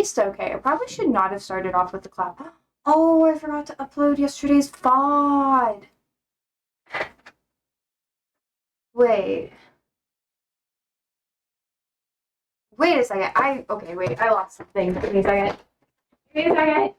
least okay. I probably should not have started off with the clap. Oh, I forgot to upload yesterday's VOD. Wait. Wait a second. Okay, wait. I lost something. Give me a second. Give me a second.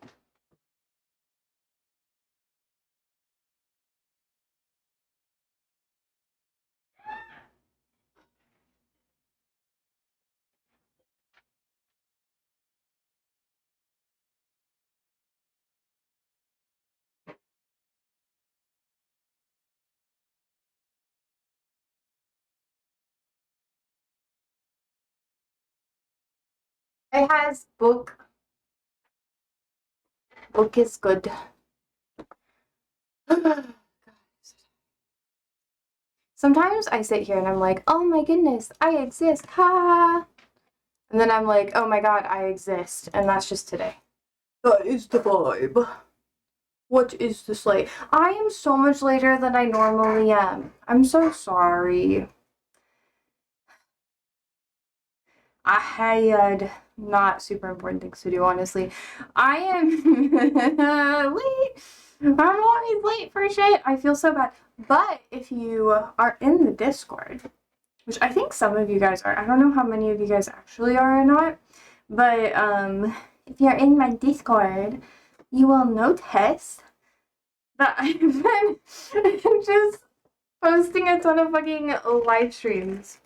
It has book. Book is good. Sometimes I sit here and I'm like, oh my goodness, I exist. Ha! And then I'm like, oh my god, I exist. And that's just today. That is the vibe. What is this late? I am so much later than I normally am. I'm so sorry. I had not super important things to do, honestly. I am late. I'm always late for shit. I feel so bad. But if you are in the Discord, which I think some of you guys are, I don't know how many of you guys actually are or not, but if you're in my Discord, you will notice that I've been just posting a ton of fucking live streams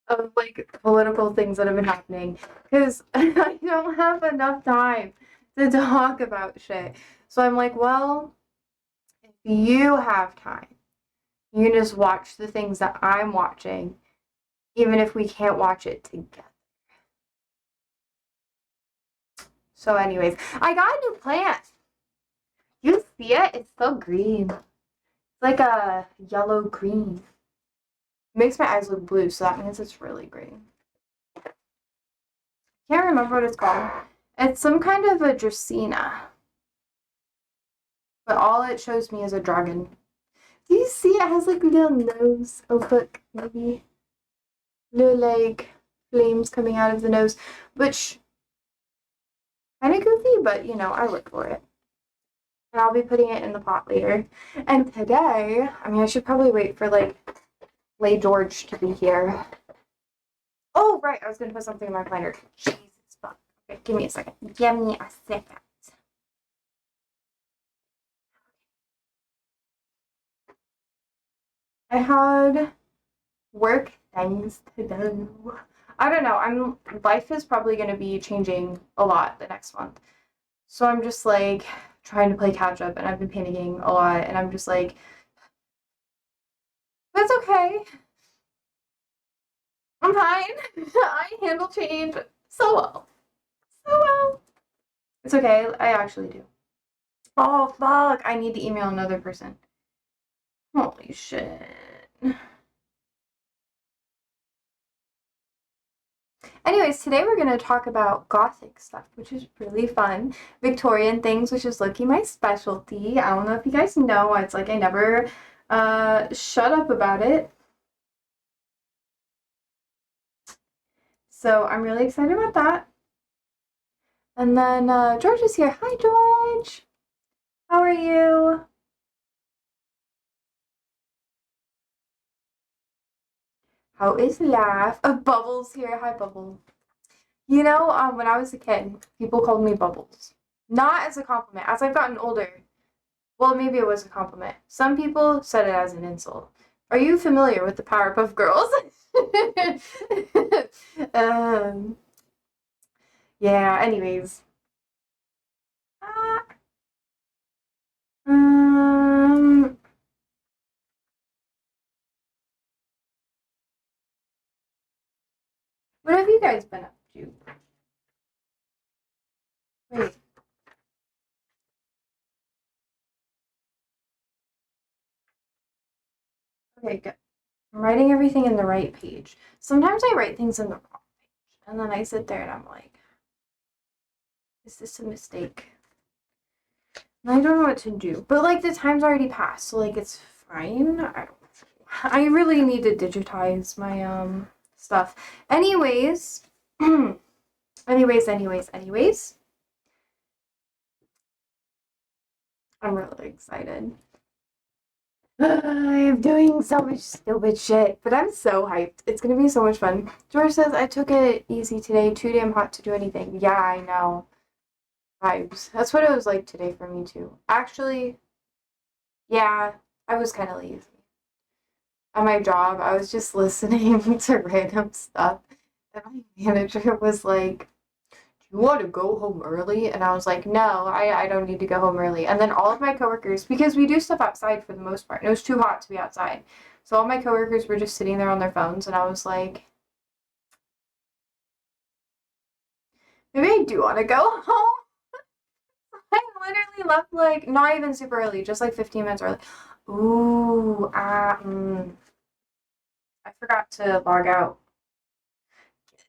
of like political things that have been happening because I don't have enough time to talk about shit. So I'm like, well, if you have time, you can just watch the things that I'm watching, even if we can't watch it together. So anyways, I got a new plant. You see it? It's so green. It's like a yellow green. It makes my eyes look blue, so that means it's really green. Can't remember what it's called. It's some kind of a Dracaena. But all it shows me is a dragon. Do you see it has like a little nose? Oh look, maybe little like flames coming out of the nose, which kind of goofy, but you know, I work for it. And I'll be putting it in the pot later. And today, I mean, I should probably wait for like Lay George to be here. Oh, right, I was gonna put something in my planner. Jesus fuck. Okay, give me a second. Give me a second. I had work things to do. I don't know. Life is probably going to be changing a lot the next month. So I'm just like trying to play catch up and I've been panicking a lot and I'm just like that's okay. I'm fine. I handle change so well. So well. It's okay. I actually do. Oh fuck. I need to email another person. Holy shit. Anyways, today we're going to talk about Gothic stuff, which is really fun. Victorian things, which is low-key my specialty. I don't know if you guys know. It's like I never shut up about it. So I'm really excited about that. And then George is here. Hi, George. How are you? How is life? Bubbles here. Hi, Bubbles. You know, when I was a kid, people called me Bubbles. Not as a compliment. As I've gotten older, well, maybe it was a compliment. Some people said it as an insult. Are you familiar with the Powerpuff Girls? Yeah, anyways. Um, what have you guys been up to? Wait. Okay, good. I'm writing everything in the right page. Sometimes I write things in the wrong page, and then I sit there and I'm like, is this a mistake? And I don't know what to do. But like the time's already passed, so like it's fine. I really need to digitize my stuff. Anyways, Anyways. I'm really excited. I'm doing so much stupid shit, but I'm so hyped. It's gonna be so much fun. George says I took it easy today, too damn hot to do anything. Yeah, I know. Vibes. That's what it was like today for me too. Actually, yeah, I was kind of lazy. At my job, I was just listening to random stuff, and my manager was like, "You want to go home early?" And I was like, "No, I don't need to go home early." And then all of my coworkers, because we do stuff outside for the most part, and it was too hot to be outside, so all my coworkers were just sitting there on their phones, and I was like, maybe I do want to go home. I literally left like not even super early, just like 15 minutes early. Ooh, I forgot to log out.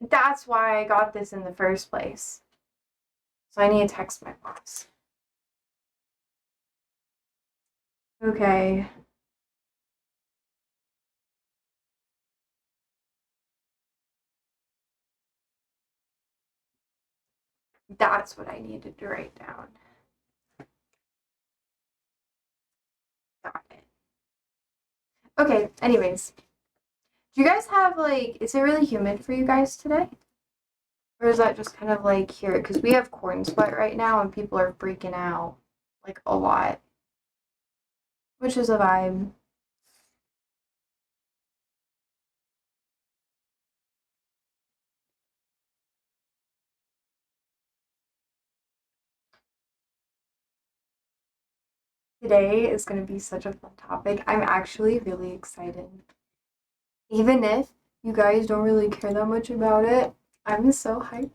That's why I got this in the first place. So I need to text my boss. Okay. That's what I needed to write down. Got it. Okay, anyways. Do you guys have like, is it really humid for you guys today? Or is that just kind of like here? Because we have corn sweat right now and people are freaking out like a lot, which is a vibe. Today is going to be such a fun topic. I'm actually really excited. Even if you guys don't really care that much about it, I'm so hyped.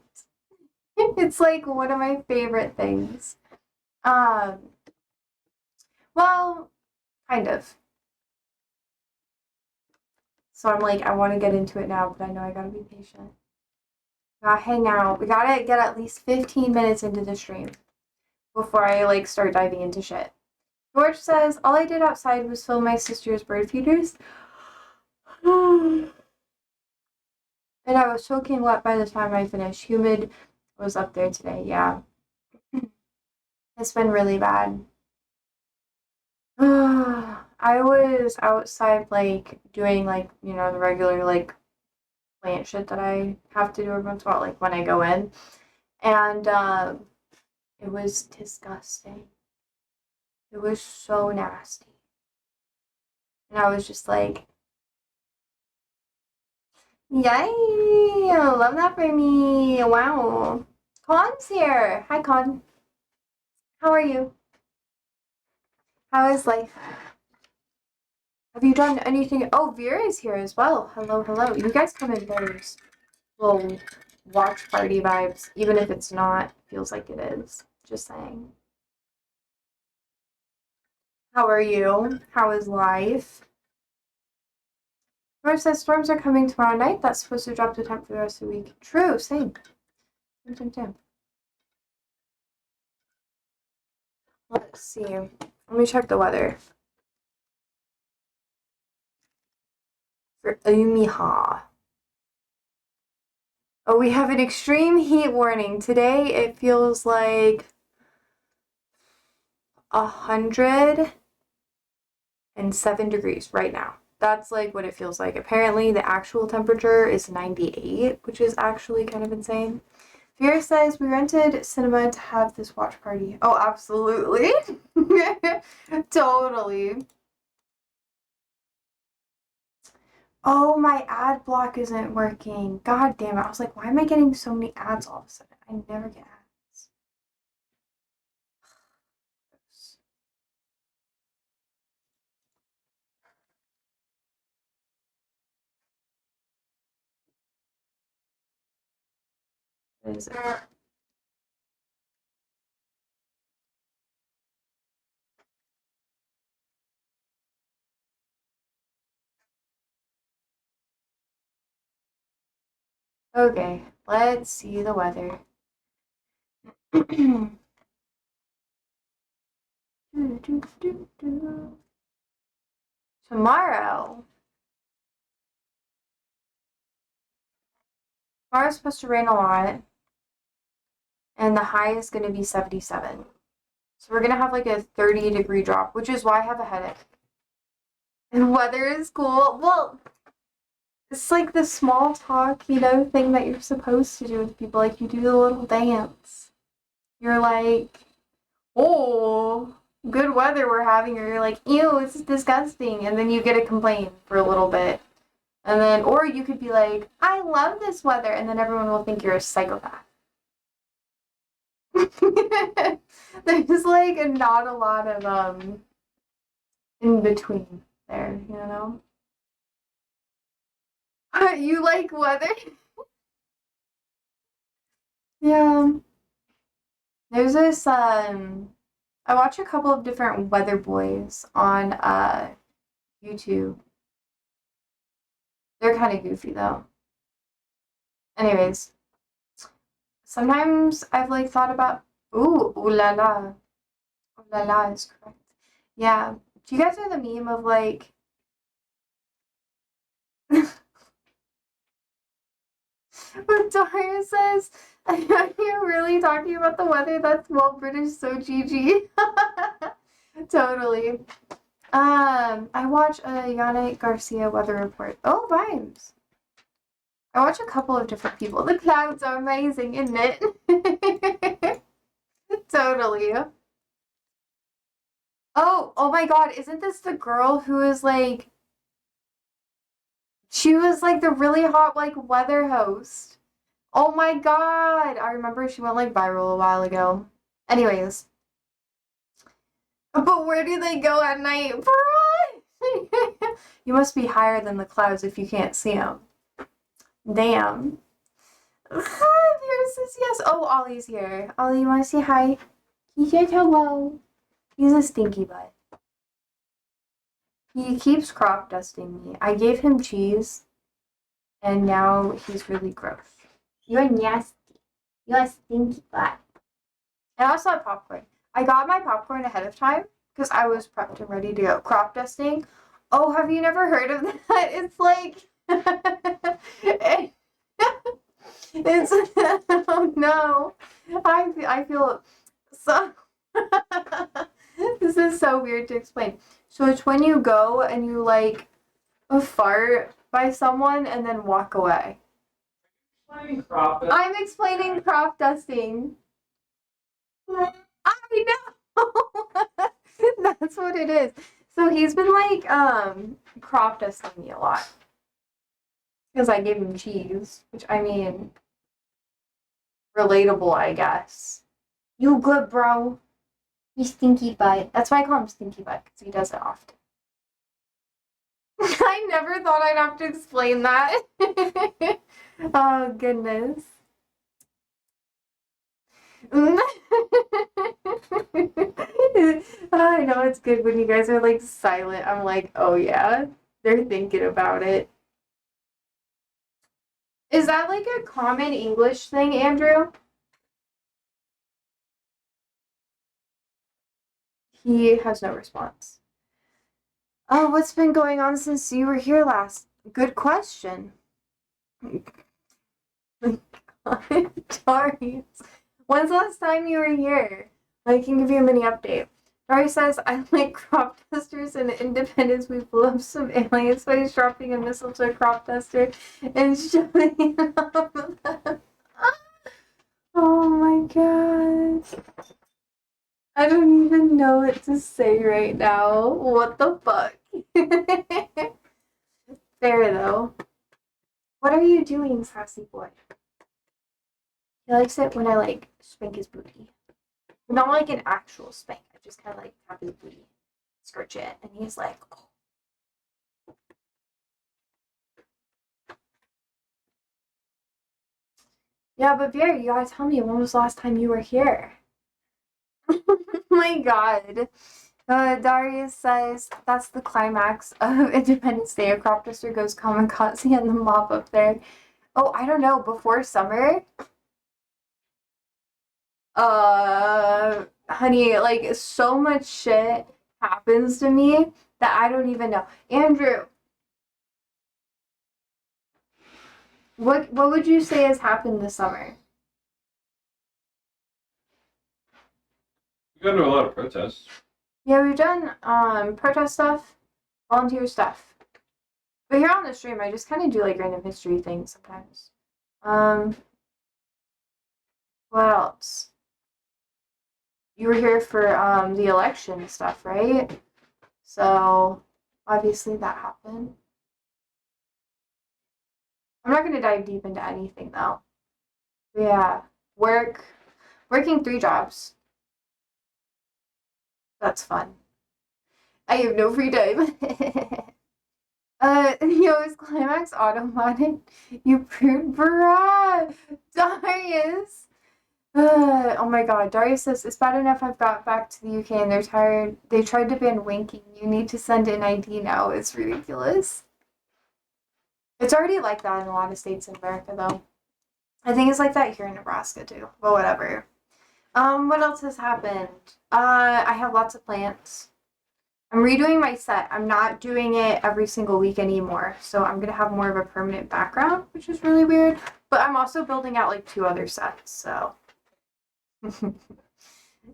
It's like one of my favorite things. Um, well, kind of. So I'm like, I want to get into it now, but I know I gotta be patient. Gotta hang out. We gotta get at least 15 minutes into the stream before I like start diving into shit. George says, all I did outside was film my sister's bird feeders. And I was soaking wet by the time I finished. Humid was up there today, yeah. It's been really bad. I was outside like doing like, you know, the regular like plant shit that I have to do every once in a while, like when I go in. And it was disgusting. It was so nasty. And I was just like, yay! Love that for me. Wow. Con's here. Hi, Con. How are you? How is life? Have you done anything? Oh, Vera is here as well. Hello, hello. You guys come in those little watch party vibes, even if it's not. Feels like it is. Just saying. How are you? How is life? George says storms are coming tomorrow night. That's supposed to drop the temp for the rest of the week. True, same. Same. Let's see. Let me check the weather. For Umiha. Oh, we have an extreme heat warning. Today it feels like 107 degrees right now. That's like what it feels like. Apparently the actual temperature is 98, which is actually kind of insane. Vera says we rented cinema to have this watch party. Oh, absolutely. Totally. Oh, my ad block isn't working. God damn it. I was like, why am I getting so many ads all of a sudden? I never get ads. What is it? Okay, let's see the weather. Tomorrow. Tomorrow's supposed to rain a lot. and the high is going to be 77. So we're going to have like a 30-degree drop, which is why I have a headache. And weather is cool. Well, it's like the small talk, thing that you're supposed to do with people. Like, you do the little dance. You're like, oh, good weather we're having. Or you're like, ew, it's disgusting. And then you get a complaint for a little bit. And then, or you could be like, I love this weather. And then everyone will think you're a psychopath. There's like not a lot of, in between there, You like weather? Yeah. There's this, I watch a couple of different weather boys on, YouTube. They're kind of goofy, though. Anyways, sometimes I've, like, thought about, ooh la la. Ooh la la is correct. Yeah. Do you guys know the meme of, like, what Daria says, are you really talking about the weather? That's well British, so GG. Totally. I watch a Yannick Garcia weather report. Oh, vibes. I watch a couple of different people. The clouds are amazing, isn't it? Totally. Oh my god, isn't this the girl who is like, she was like the really hot like weather host. Oh my god, I remember she went like viral a while ago. Anyways. But where do they go at night? You must be higher than the clouds if you can't see them. Damn. Hi, says yes. Oh, Ollie's here. Ollie, you want to say hi? He said hello. He's a stinky butt. He keeps crop dusting me. I gave him cheese, and now he's really gross. You're nasty. You're a stinky butt. And I also have popcorn. I got my popcorn ahead of time because I was prepped and ready to go crop dusting. Oh, have you never heard of that? It's like it's oh no. I feel so this is so weird to explain. So it's when you go and you like fart by someone and then walk away. I'm explaining crop dusting. I know. That's what it is. So he's been like crop dusting me a lot. Because I gave him cheese. Which I mean, relatable, I guess. You good, bro. You stinky butt. That's why I call him stinky butt, because he does it often. I never thought I'd have to explain that. Oh goodness. I know it's good when you guys are like silent. I'm like, oh yeah, they're thinking about it. Is that like a common English thing, Andrew? He has no response. Oh, what's been going on since you were here last? Good question. Darius, when's the last time you were here? I can give you a mini update. Darius says, I like crop dusters and Independence. We blew up some aliens by dropping a missile to a crop duster and showing up. Oh my god. I don't even know what to say right now. What the fuck? Fair though. What are you doing, sassy boy? He likes it when I like spank his booty. Not like an actual spank. I just kind of like tap his booty, scratch it, and he's like, oh. Yeah, but Vera, you gotta tell me, when was the last time you were here? Oh my god. Darius says that's the climax of Independence Day. A crop duster goes kamikaze and the mob up there. Oh, I don't know. Before summer? Honey, like so much shit happens to me that I don't even know. Andrew, what would you say has happened this summer? We got into a lot of protests. Yeah, we've done protest stuff, volunteer stuff. But here on the stream, I just kind of do like random history things sometimes. What else? You were here for the election stuff, right? So obviously that happened. I'm not gonna dive deep into anything though. But yeah, working 3 jobs. That's fun. I have no free time. Yo, is Climax automatic? You prude, bruh! Darius! Oh my god, Darius says, it's bad enough I've got back to the UK and they're tired. They tried to ban winking. You need to send an ID now. It's ridiculous. It's already like that in a lot of states in America, though. I think it's like that here in Nebraska, too. But whatever. What else has happened? I have lots of plants. I'm redoing my set. I'm not doing it every single week anymore. So I'm going to have more of a permanent background, which is really weird. But I'm also building out like 2 other sets, so.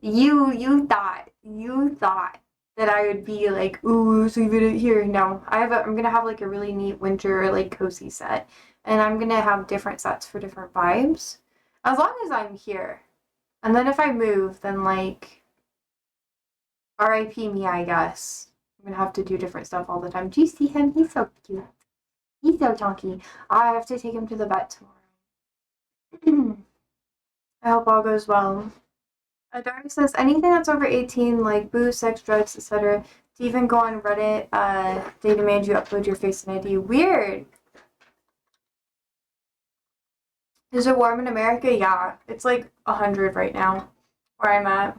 you thought that I would be like, ooh, let's leave it here. No, I'm gonna have like a really neat winter like cozy set, and I'm gonna have different sets for different vibes, as long as I'm here. And then if I move, then like, R.I.P. me, I guess. I'm gonna have to do different stuff all the time. Do you see him? He's so cute. He's so chunky. I have to take him to the vet tomorrow. I hope all goes well. Darby says anything that's over 18, like booze, sex, drugs, etc. To even go on Reddit, they demand you upload your face and ID. Weird. Is it warm in America? Yeah, it's like 100 right now, where I'm at.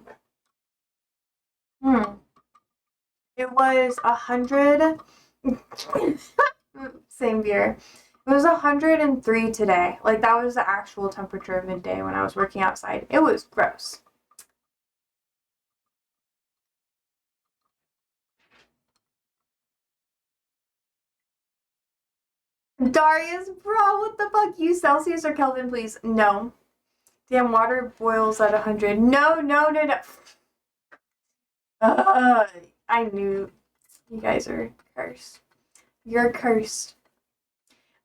It was 100. Same beer. It was 103 today. Like that was the actual temperature of midday when I was working outside. It was gross. Darius, bro, what the fuck? Use Celsius or Kelvin, please. No. Damn, water boils at 100. No. I knew you guys are cursed. You're cursed.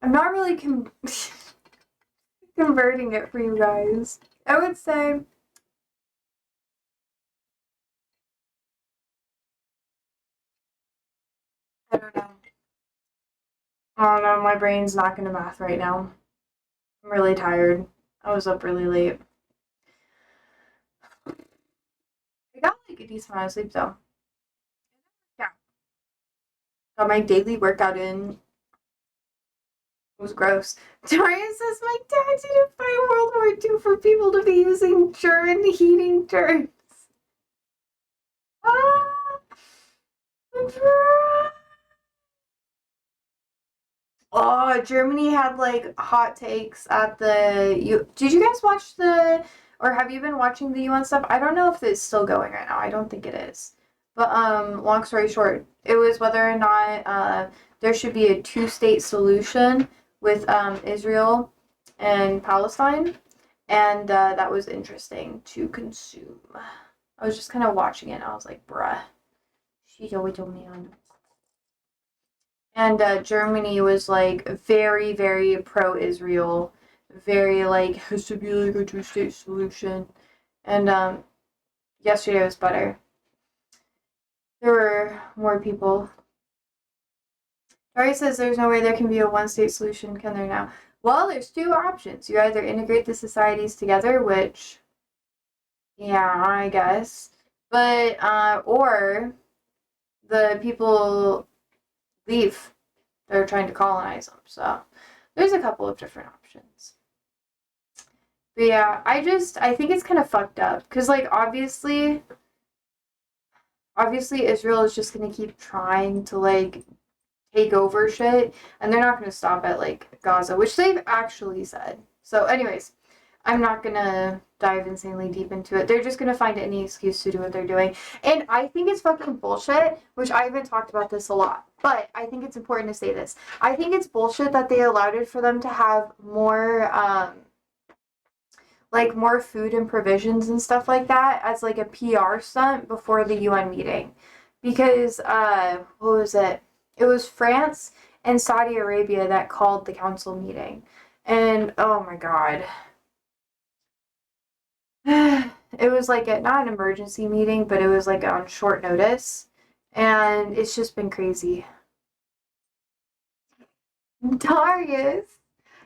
I'm not really converting it for you guys. I would say I don't know. I don't know. My brain's not gonna math right now. I'm really tired. I was up really late. I got like a decent amount of sleep though. Yeah. Got my daily workout in. It was gross. Darius says my dad didn't fight World War II for people to be using German heating terms. Ah, oh, Germany had like hot takes at the Did you guys watch or have you been watching the UN stuff? I don't know if it's still going right now. I don't think it is. But long story short, it was whether or not there should be a 2-state solution with Israel and Palestine, and that was interesting to consume. I was just kind of watching it and I was like, bruh, she's always a man. And Germany was like very, very pro-Israel, very like has to be like a 2-state solution. And yesterday was better. There were more people. Dari says there's no way there can be a 1-state solution, can there now? Well, there's 2 options. You either integrate the societies together, which, yeah, I guess, but or the people leave. They're trying to colonize them. So there's a couple of different options. But yeah, I think it's kind of fucked up because like obviously Israel is just gonna keep trying to like take over shit, and they're not gonna stop at like Gaza, which they've actually said. So anyways, I'm not gonna dive insanely deep into it. They're just gonna find any excuse to do what they're doing. And I think it's fucking bullshit, which I haven't talked about this a lot, but I think it's important to say this. I think it's bullshit that they allowed it for them to have more, like more food and provisions and stuff like that as like a PR stunt before the UN meeting. Because what was it? It was France and Saudi Arabia that called the council meeting. And oh my god. It was like not an emergency meeting, but it was like on short notice. And it's just been crazy. Darius,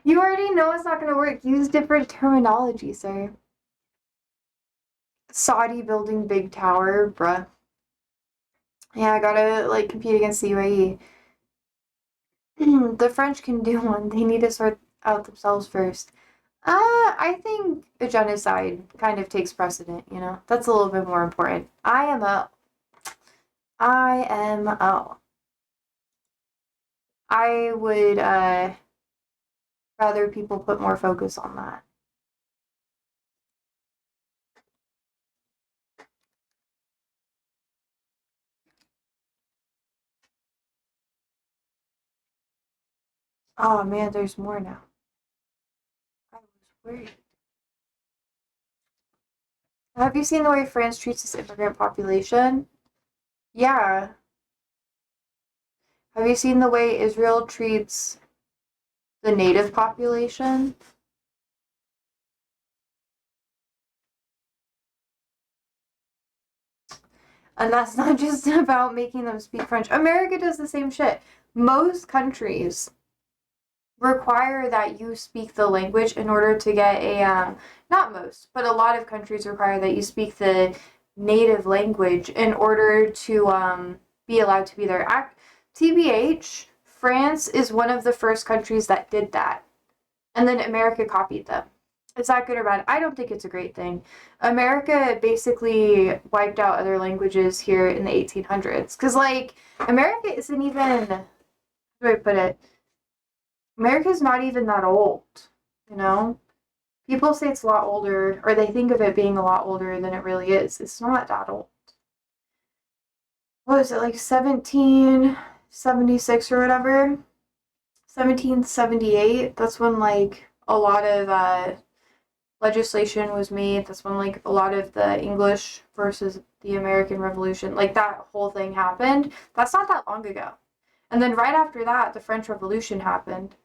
you already know it's not going to work. Use different terminology, sir. Saudi building big tower, bruh. Yeah, I gotta like compete against the UAE. The French can do one. They need to sort out themselves first. I think a genocide kind of takes precedent, you know? That's a little bit more important. IMO. I would rather people put more focus on that. Oh man, there's more now. I was worried. Have you seen the way France treats its immigrant population? Yeah. Have you seen the way Israel treats the native population? And that's not just about making them speak French. America does the same shit. Most countries require that you speak the language in order to get not most, but a lot of countries require that you speak the native language in order to be allowed to be there. TBH, France is one of the first countries that did that. And then America copied them. Is that good or bad? I don't think it's a great thing. America basically wiped out other languages here in the 1800s. Because, like, America isn't even, how do I put it? America's not even that old, you know? People say it's a lot older, or they think of it being a lot older than it really is. It's not that old. What is it, like 1776 or whatever? 1778. That's when, like, a lot of legislation was made. That's when like a lot of the English versus the American Revolution, like that whole thing happened. That's not that long ago. And then right after that, the French Revolution happened.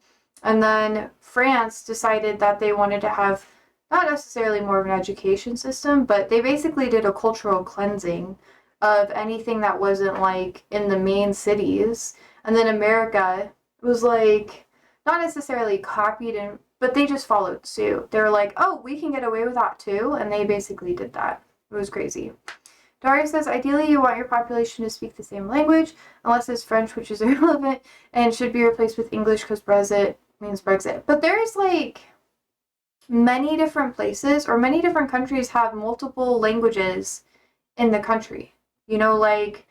And then France decided that they wanted to have not necessarily more of an education system, but they basically did a cultural cleansing of anything that wasn't like in the main cities. And then America was like not necessarily copied and but they just followed suit. They were like, oh, we can get away with that too. And they basically did that. It was crazy. Daria says, ideally, you want your population to speak the same language, unless it's French, which is irrelevant, and should be replaced with English because Brexit means Brexit. But there's like many different places or many different countries have multiple languages in the country. You know, like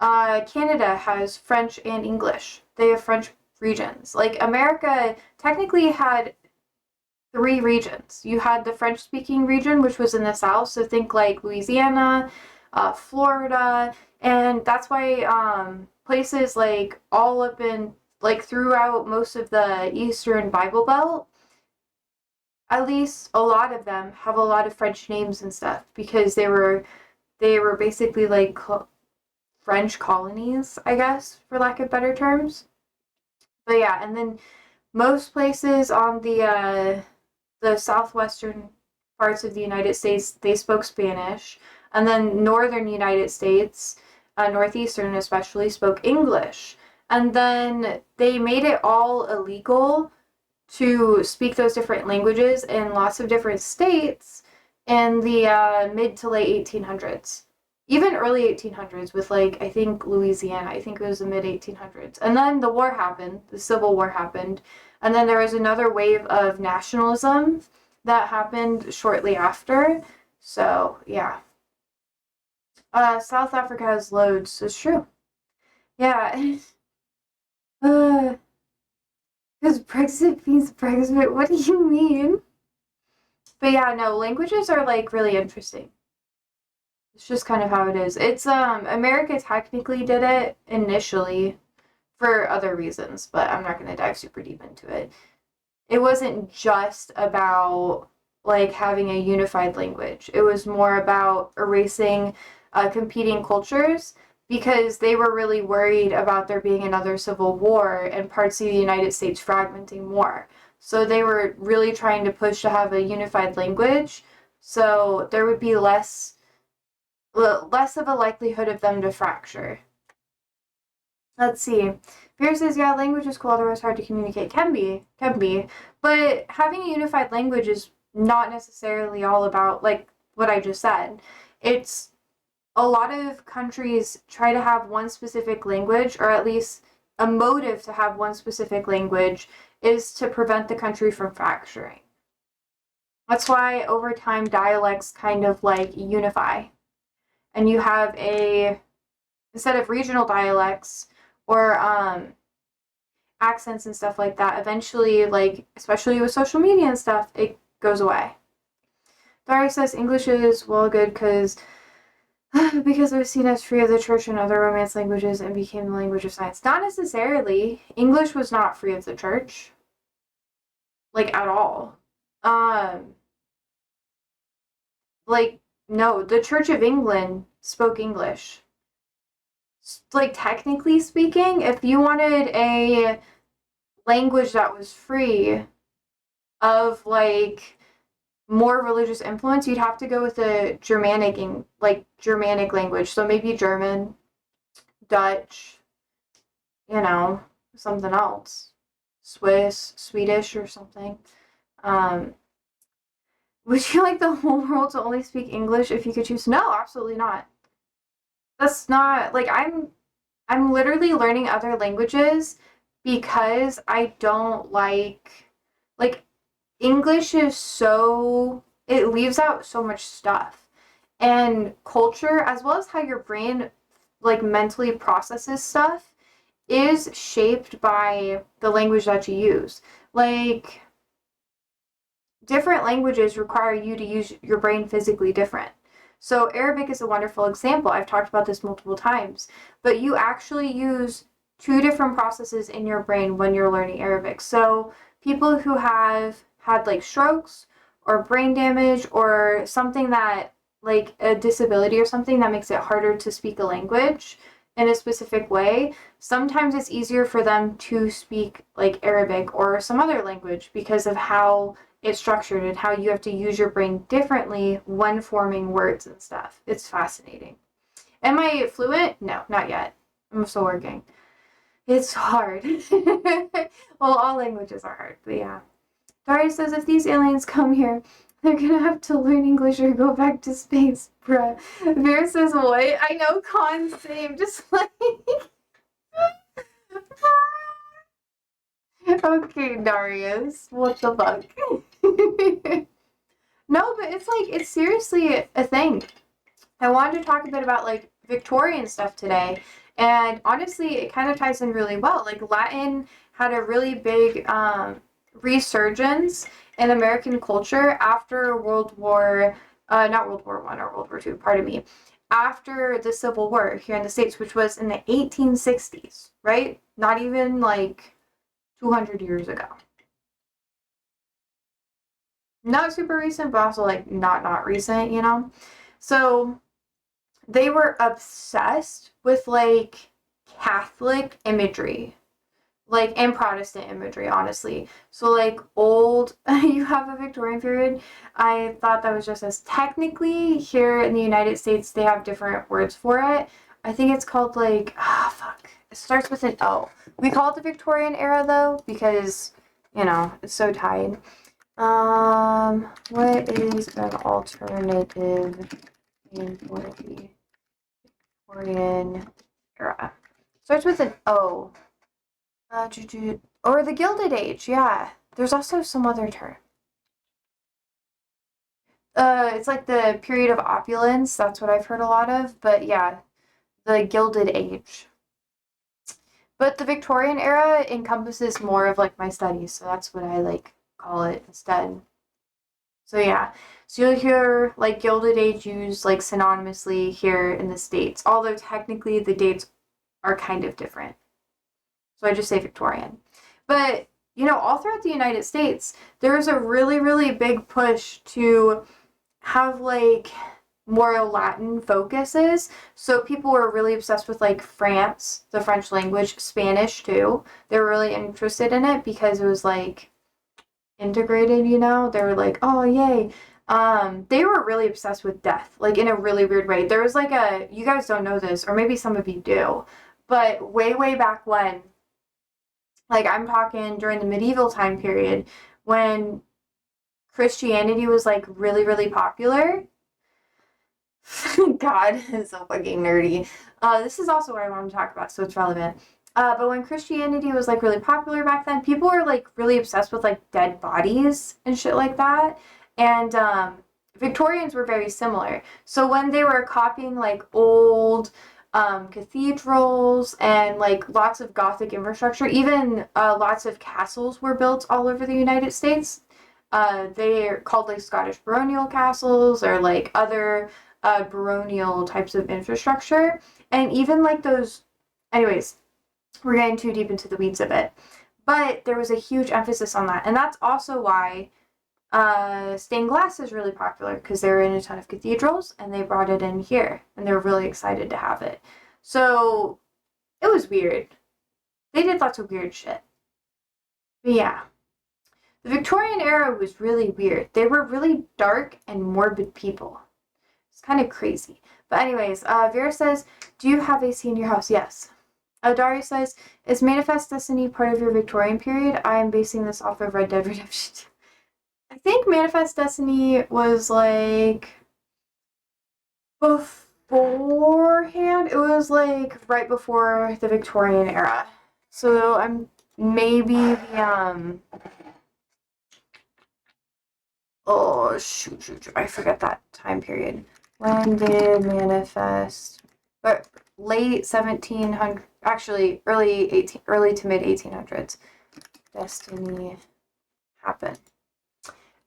Canada has French and English. They have French regions. Like America technically had 3 regions. You had the French-speaking region, which was in the south, so think like Louisiana, Florida, and that's why places like all up in like throughout most of the Eastern Bible Belt, at least a lot of them have a lot of French names and stuff because they were basically like French colonies, I guess, for lack of better terms. But yeah, and then most places on the southwestern parts of the United States, they spoke Spanish, and then northern United States, northeastern especially, spoke English. And then they made it all illegal to speak those different languages in lots of different states in the mid to late 1800s. Even early 1800s with like I think Louisiana. I think it was the mid 1800s. And then the war happened, the Civil War happened, and then there was another wave of nationalism that happened shortly after. So, yeah. South Africa has loads. It's true. Yeah. Because Brexit means Brexit. What do you mean? But yeah, no, languages are like really interesting. It's just kind of how it is. It's America technically did it initially for other reasons, but I'm not going to dive super deep into it. It wasn't just about like having a unified language. It was more about erasing competing cultures because they were really worried about there being another civil war and parts of the United States fragmenting more. So they were really trying to push to have a unified language so there would be less of a likelihood of them to fracture. Let's see. Vera says, yeah, language is cool, otherwise hard to communicate. Can be. But having a unified language is not necessarily all about, like, what I just said. It's a lot of countries try to have one specific language, or at least a motive to have one specific language is to prevent the country from fracturing. That's why over time dialects kind of like unify. And you have instead of regional dialects or accents and stuff like that, eventually, like, especially with social media and stuff, it goes away. Daria says English is, well, good because it was seen as free of the church and other Romance languages and became the language of science. Not necessarily. English was not free of the church. Like, at all. Like, no, the Church of England spoke English. Like, technically speaking, if you wanted a language that was free of, like, more religious influence, you'd have to go with a Germanic language. So maybe German, Dutch, something else. Swiss, Swedish, or something. Would you like the whole world to only speak English if you could choose? No, absolutely not. That's not, like, I'm literally learning other languages because I don't like English is it leaves out so much stuff. And culture, as well as how your brain, like, mentally processes stuff, is shaped by the language that you use. Like, different languages require you to use your brain physically different. So Arabic is a wonderful example. I've talked about this multiple times, but you actually use two different processes in your brain when you're learning Arabic. So people who have had, like, strokes or brain damage or something that, like, a disability or something that makes it harder to speak a language in a specific way, sometimes it's easier for them to speak, like, Arabic or some other language because of how it's structured and how you have to use your brain differently when forming words and stuff. It's fascinating. Am I fluent? No, not yet. I'm still working. It's hard. Well, all languages are hard, but yeah. Daria says if these aliens come here, they're gonna have to learn English or go back to space, bruh. Vera says what? I know, Con, same. Just like... Okay, Darius. What the fuck? No, but it's seriously a thing. I wanted to talk a bit about, like, Victorian stuff today, and honestly, it kind of ties in really well. Like, Latin had a really big resurgence in American culture after not World War I or World War II, pardon me, after the Civil War here in the States, which was in the 1860s, right? Not even, like, 200 years ago. Not super recent, but also, like, not recent, So they were obsessed with, like, Catholic imagery, like, and Protestant imagery, honestly. So, like, you have a Victorian period. I thought that was just as technically here in the United States, they have different words for it. I think it's called, like, fuck. It starts with an O. We call it the Victorian era, though, because, it's so tied. What is an alternative name for the Victorian era? Starts with an O. Or the Gilded Age, yeah. There's also some other term. It's like the period of opulence. That's what I've heard a lot of. But yeah, the Gilded Age. But the Victorian era encompasses more of, like, my studies, so that's what I, like, call it instead. So yeah, so you'll hear, like, Gilded Age used, like, synonymously here in the States, although technically the dates are kind of different. So I just say Victorian. But all throughout the United States, there was a really, really big push to have like more Latin focuses. So people were really obsessed with like France, the French language, Spanish too. They were really interested in it because it was like integrated, They were like, oh yay. They were really obsessed with death, like in a really weird way. There was like you guys don't know this, or maybe some of you do, but way, way back when, like I'm talking during the medieval time period, when Christianity was like really, really popular. God, it's so fucking nerdy. This is also what I want to talk about, so it's relevant. But when Christianity was like really popular back then, people were like really obsessed with like dead bodies and shit like that. And Victorians were very similar. So when they were copying like old cathedrals and like lots of Gothic infrastructure, even lots of castles were built all over the United States. They're called like Scottish baronial castles or like other baronial types of infrastructure. And even like those, anyways, we're getting too deep into the weeds of it. But there was a huge emphasis on that. And that's also why stained glass is really popular, because they were in a ton of cathedrals and they brought it in here and they were really excited to have it. So it was weird. They did lots of weird shit. But yeah. The Victorian era was really weird. They were really dark and morbid people. It's kind of crazy. But anyways, Vera says, do you have AC in your house? Yes. Daria says, is Manifest Destiny part of your Victorian period? I am basing this off of Red Dead Redemption. I think Manifest Destiny was like beforehand. It was like right before the Victorian era. So I'm maybe the oh shoot, I forget that time period. When did Manifest? But late 1700, actually early to mid 1800s. Destiny happen.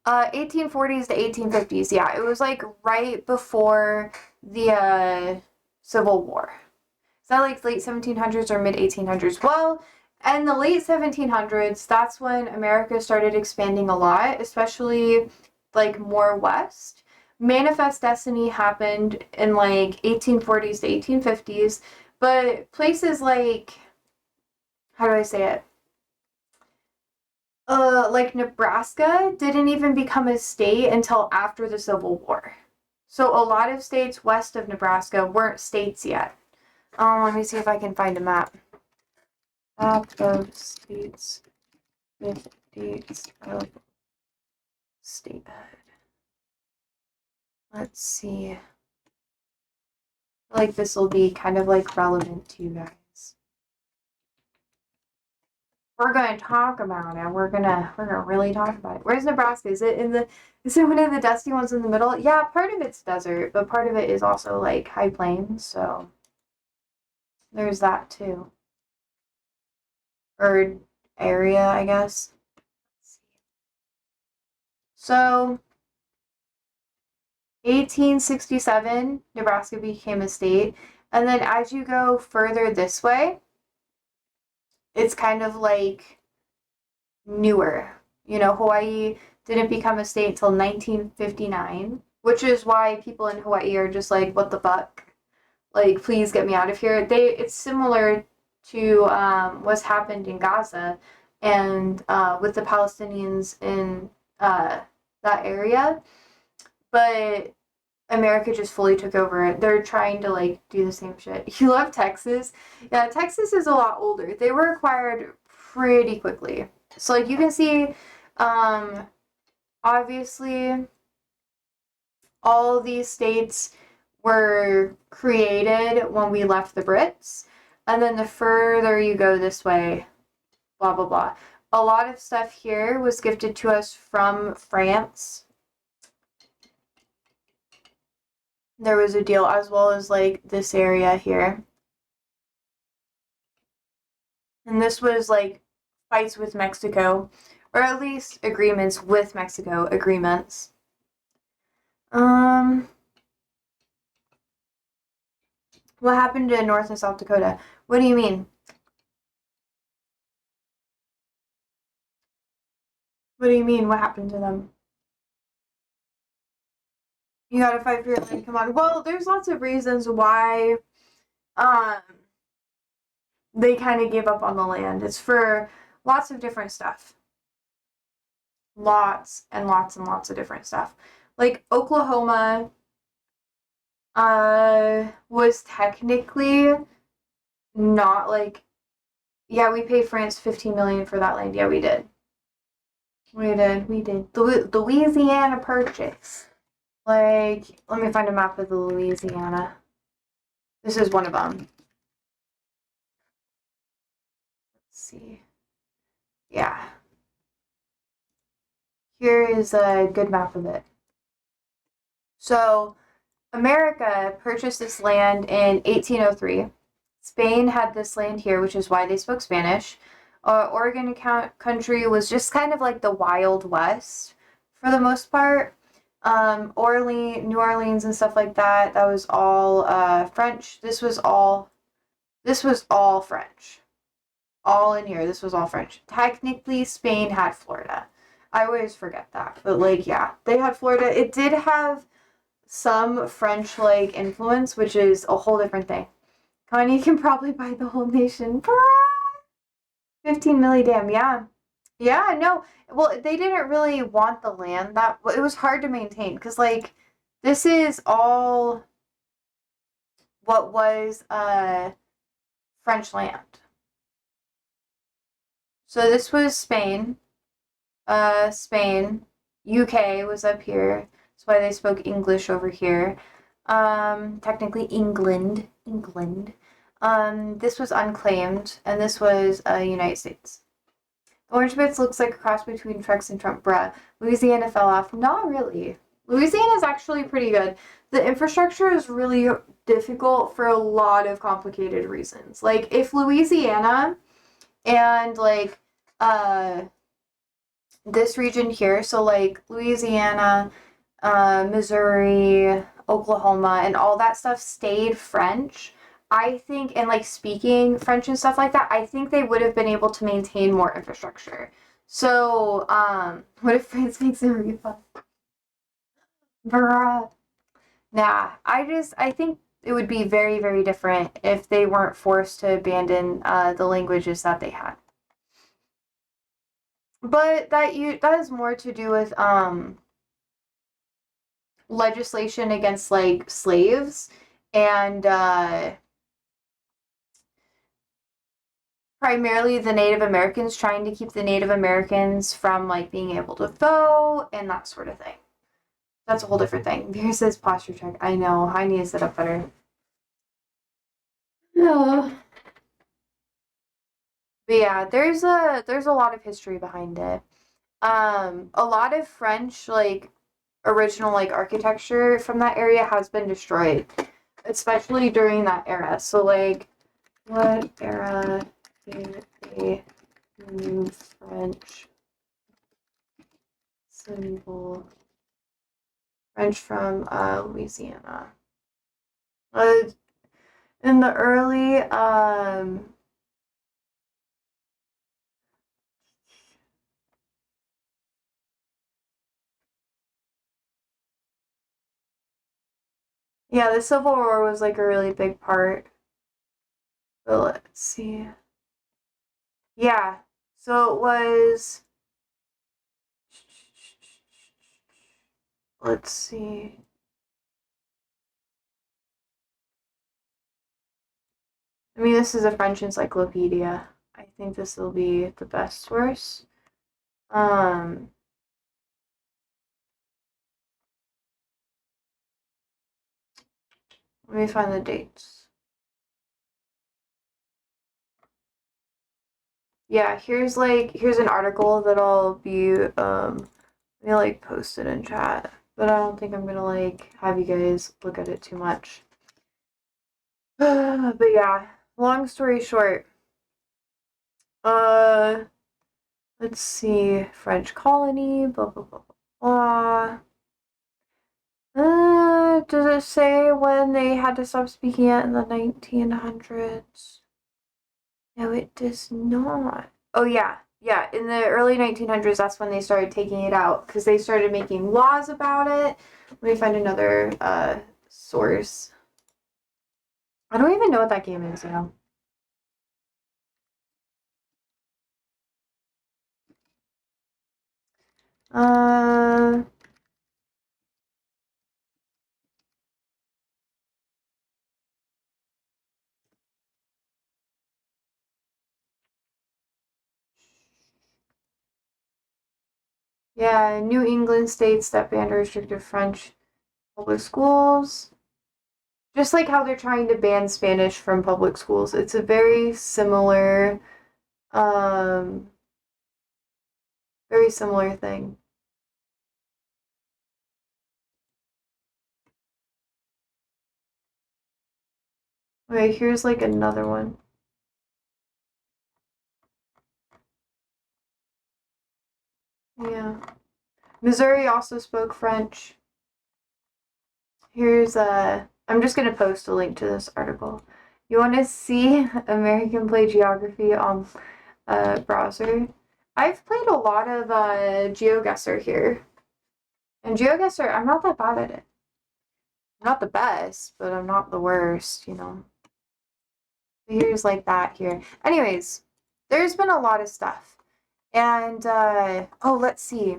1840s to 1850s. Yeah, it was like right before the Civil War. Is that like late 1700s or mid 1800s? Well, in the late 1700s, that's when America started expanding a lot, especially like more west. Manifest Destiny happened in like 1840s to 1850s, but places like, how do I say it? Like Nebraska didn't even become a state until after the Civil War. So a lot of states west of Nebraska weren't states yet. Let me see if I can find a map. Map of states with dates of statehood. Let's see. I feel like this will be kind of like relevant to you guys. We're gonna talk about it. We're gonna really talk about it. Where's Nebraska? Is it one of the dusty ones in the middle? Yeah, part of it's desert, but part of it is also like high plains, so there's that too. Or area, I guess. So 1867, Nebraska became a state. And then as you go further this way, it's kind of like newer. Hawaii didn't become a state until 1959, which is why people in Hawaii are just like, what the fuck? Like, please get me out of here. It's similar to what's happened in Gaza and with the Palestinians in that area. But America just fully took over it. They're trying to like do the same shit. You love Texas? Yeah, Texas is a lot older. They were acquired pretty quickly. So like you can see, obviously all these states were created when we left the Brits. And then the further you go this way, blah, blah, blah. A lot of stuff here was gifted to us from France. There was a deal, as well as like this area here. And this was like fights with Mexico, or at least agreements with Mexico, agreements. What happened to North and South Dakota? What do you mean? What do you mean? What happened to them? You gotta fight for your land. Come on. Well, there's lots of reasons why um they kind of gave up on the land. It's for lots of different stuff. Lots and lots and lots of different stuff. Like Oklahoma was technically not like, yeah, we paid France 15 million for that land. Yeah, we did. We did. The Louisiana Purchase. Like, let me find a map of the Louisiana. This is one of them. Let's see. Yeah. Here is a good map of it. So, America purchased this land in 1803. Spain had this land here, which is why they spoke Spanish. Oregon country was just kind of like the Wild West for the most part. New Orleans and stuff like that. That was all French. This was all French. All in here. This was all French. Technically, Spain had Florida. I always forget that, but like, yeah, they had Florida. It did have some French like influence, which is a whole different thing. Kanye can probably buy the whole nation. 15 million, damn, yeah. Yeah, no. Well, they didn't really want the land. That it was hard to maintain because like this is all what was French land. So this was Spain. Spain. UK was up here. That's why they spoke English over here. Technically England. This was unclaimed, and this was United States. The Orange Bits looks like a cross between Trex and Trump, bruh. Louisiana fell off. Not really. Louisiana is actually pretty good. The infrastructure is really difficult for a lot of complicated reasons. Like, if Louisiana and, like, this region here, so, like, Louisiana, Missouri, Oklahoma, and all that stuff stayed French, I think, and like speaking French and stuff like that, I think they would have been able to maintain more infrastructure. So, what if France makes a refund? Bruh. Nah, I think it would be very, very different if they weren't forced to abandon the languages that they had. But that is more to do with legislation against like slaves and primarily the Native Americans, trying to keep the Native Americans from like being able to vote and that sort of thing. That's a whole different thing. Beer says posture check. I know. I need to sit up better. No. But yeah, there's a lot of history behind it. A lot of French like original like architecture from that area has been destroyed, especially during that era. So like, what era did they move French symbol? French from Louisiana. In the early yeah, the Civil War was like a really big part. But let's see. Yeah. So it was, let's see. I mean, this is a French encyclopedia. I think this will be the best source. Let me find the dates. Yeah, here's an article that I'll be like post it in chat, but I don't think I'm gonna like have you guys look at it too much. But yeah, long story short, let's see, French colony, blah blah blah blah. Does it say when they had to stop speaking it in the 1900s? No, it does not. Oh yeah, yeah, in the early 1900s, that's when they started taking it out because they started making laws about it. Let me find another source. I don't even know what that game is, you know. Uh, yeah, New England states that banned or restricted French public schools. Just like how they're trying to ban Spanish from public schools. It's a um, very similar thing. Okay, here's like another one. Yeah. Missouri also spoke French. Here's I'm just gonna post a link to this article. You want to see American Play Geography on browser? I've played a lot of GeoGuessr here, and GeoGuessr, I'm not that bad at it. I'm not the best, but I'm not the worst, you know. Here's like that here. Anyways, there's been a lot of stuff, and oh, let's see.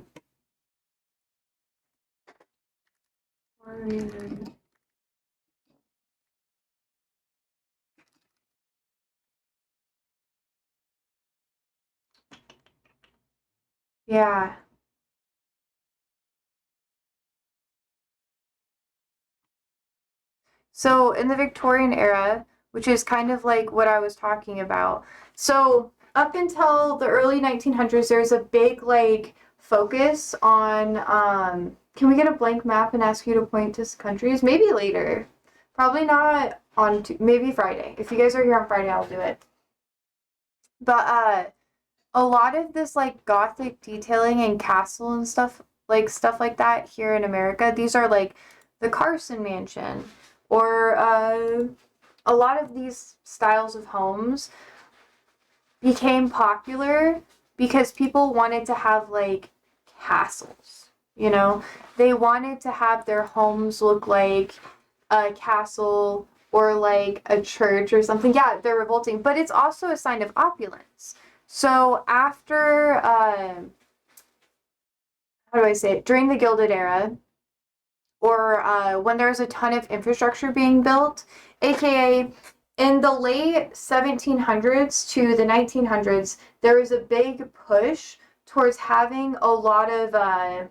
Yeah. So in the Victorian era, which is kind of like what I was talking about. So up until the early 1900s, there's a big like focus on can we get a blank map and ask you to point to countries? Maybe later. Probably not on maybe Friday. If you guys are here on Friday, I'll do it. But a lot of this like Gothic detailing and castle and stuff like that here in America, these are like the Carson Mansion or a lot of these styles of homes became popular because people wanted to have like castles, you know? They wanted to have their homes look like a castle or like a church or something. Yeah, they're revolting, but it's also a sign of opulence. So after, how do I say it? During the Gilded Era, or when there's a ton of infrastructure being built, aka in the late 1700s to the 1900s, there was a big push towards having a lot of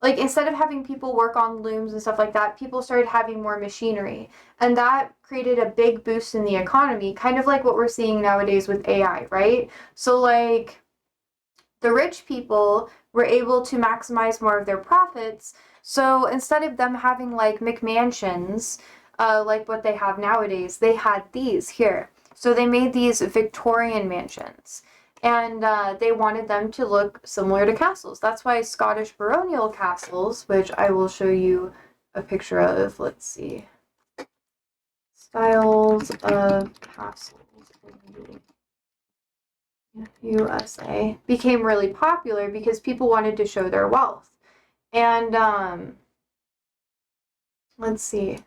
like instead of having people work on looms and stuff like that, people started having more machinery. And that created a big boost in the economy, kind of like what we're seeing nowadays with AI, right? So like the rich people were able to maximize more of their profits. So instead of them having like McMansions, like what they have nowadays, they had these here. So they made these Victorian mansions. And they wanted them to look similar to castles. That's why Scottish baronial castles, which I will show you a picture of, let's see. Styles of castles in USA became really popular because people wanted to show their wealth. And let's see.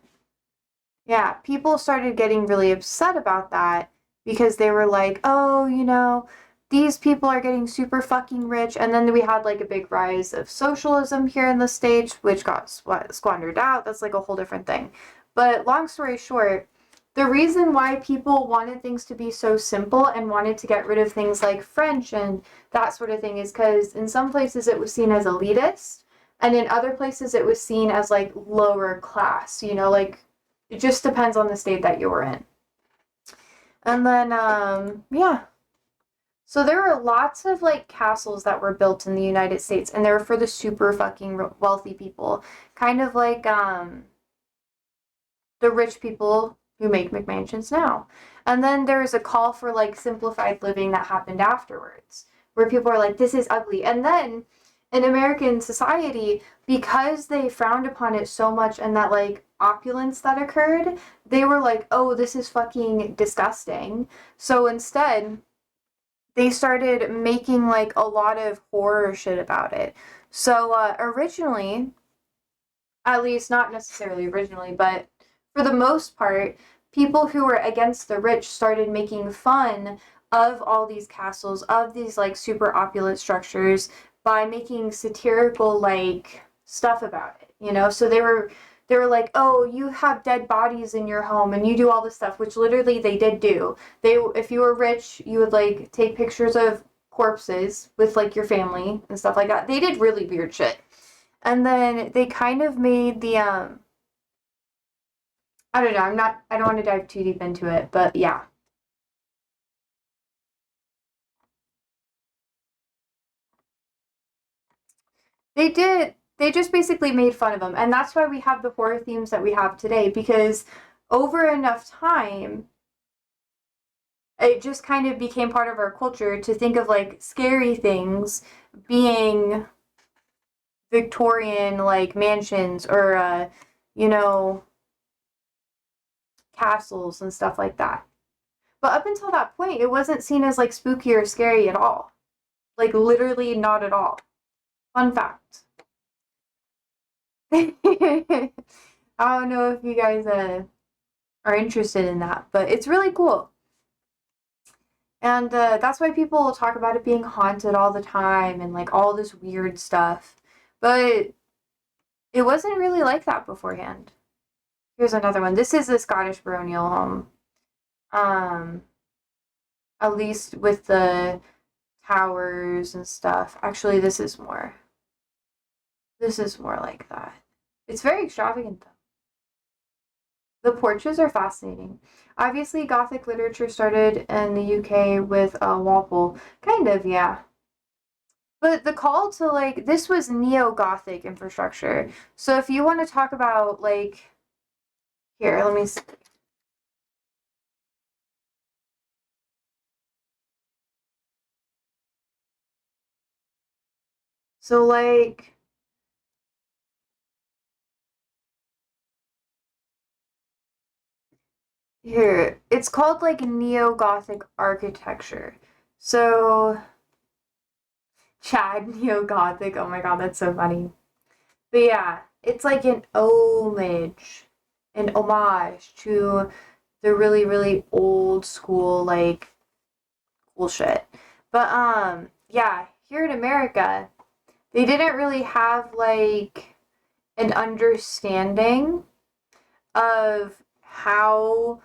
Yeah, people started getting really upset about that because they were like, "Oh, you know, these people are getting super fucking rich." And then we had like a big rise of socialism here in the States, which got squandered out. That's like a whole different thing. But long story short, the reason why people wanted things to be so simple and wanted to get rid of things like French and that sort of thing is because in some places it was seen as elitist, and in other places it was seen as like lower class, you know, like it just depends on the state that you were in. And then, yeah. So there were lots of like castles that were built in the United States, and they were for the super fucking wealthy people. Kind of like, the rich people who make McMansions now. And then there's a call for like simplified living that happened afterwards, where people are like, this is ugly. And then in American society, because they frowned upon it so much and that like opulence that occurred, they were like, oh, this is fucking disgusting. So instead, they started making like a lot of horror shit about it. So originally, at least not necessarily originally, but for the most part, people who were against the rich started making fun of all these castles, of these like super opulent structures by making satirical like stuff about it, you know? So they were like, "Oh, you have dead bodies in your home and you do all this stuff," which literally they did do. They if you were rich, you would like take pictures of corpses with like your family and stuff like that. They did really weird shit. And then they kind of made the I don't know, I don't want to dive too deep into it, but yeah. They just basically made fun of them. And that's why we have the horror themes that we have today because over enough time it just kind of became part of our culture to think of like scary things being Victorian like mansions or you know, castles and stuff like that. But up until that point, it wasn't seen as like spooky or scary at all. Like literally not at all. Fun fact. I don't know if you guys are interested in that, but it's really cool. And that's why people talk about it being haunted all the time and like all this weird stuff. But it wasn't really like that beforehand. Here's another one. This is a Scottish baronial home. Um, at least with the towers and stuff. Actually, this is more. This is more like that. It's very extravagant though. The portraits are fascinating. Obviously, Gothic literature started in the UK with Walpole. Kind of, yeah. But the call to like this was neo-Gothic infrastructure. So if you want to talk about like here, let me see. So like here, it's called like neo-Gothic architecture. So Chad neo-Gothic. Oh my god, that's so funny. But yeah, it's like an homage to the really, really old school, like, cool shit. But, yeah, here in America, they didn't really have, like, an understanding of how,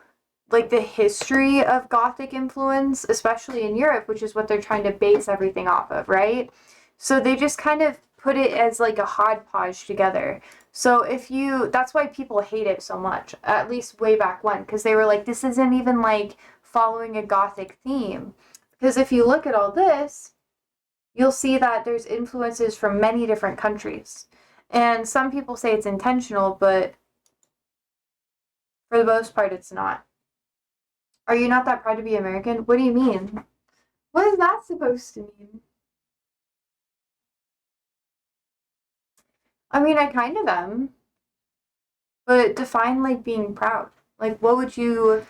like, the history of Gothic influence, especially in Europe, which is what they're trying to base everything off of, right? So they just kind of put it as like a hodgepodge together. So if you, that's why people hate it so much, at least way back when, because they were like, this isn't even like following a Gothic theme. Because if you look at all this, you'll see that there's influences from many different countries. And some people say it's intentional, but for the most part, it's not. Are you not that proud to be American? What do you mean? What is that supposed to mean? I mean, I kind of am, but define like being proud. Like, what would you.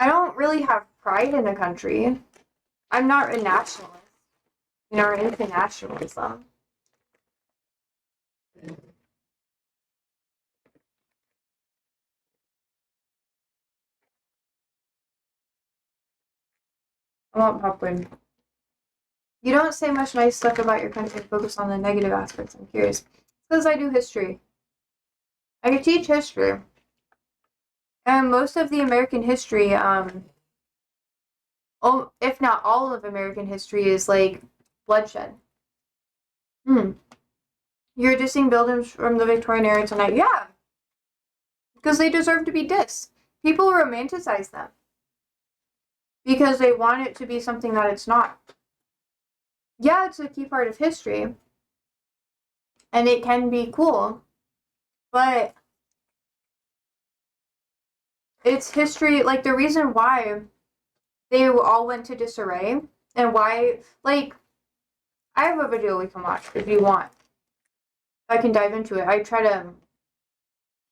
I don't really have pride in a country. I'm not a nationalist, you know, or into nationalism. I want popcorn. You don't say much nice stuff about your country, focus on the negative aspects. I'm curious. Because I do history. I could teach history. And most of the American history, if not all of American history, is like bloodshed. Hmm. You're dissing buildings from the Victorian era tonight. Yeah, because they deserve to be dissed. People romanticize them because they want it to be something that it's not. Yeah, it's a key part of history, and it can be cool, but it's history. Like the reason why they all went to disarray and why, like, I have a video we can watch if you want. I can dive into it. I try to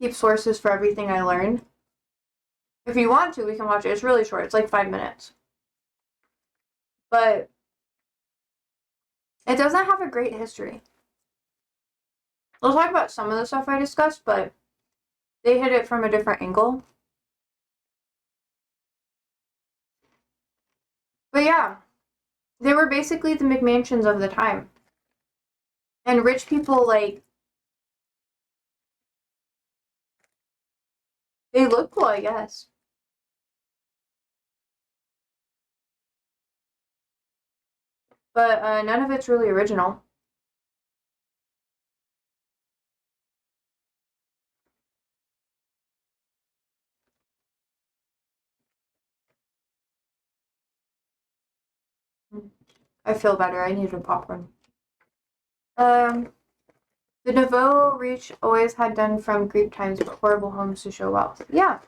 keep sources for everything I learn. If you want to, we can watch it. It's really short. It's like 5 minutes. But it doesn't have a great history. We'll talk about some of the stuff I discussed, but they hit it from a different angle. But yeah, they were basically the McMansions of the time. And rich people, like, they look cool, I guess. But none of it's really original. I feel better. I need a popcorn. The Nouveau Riche always had done from Greek times, but horrible homes to show wealth. Yeah.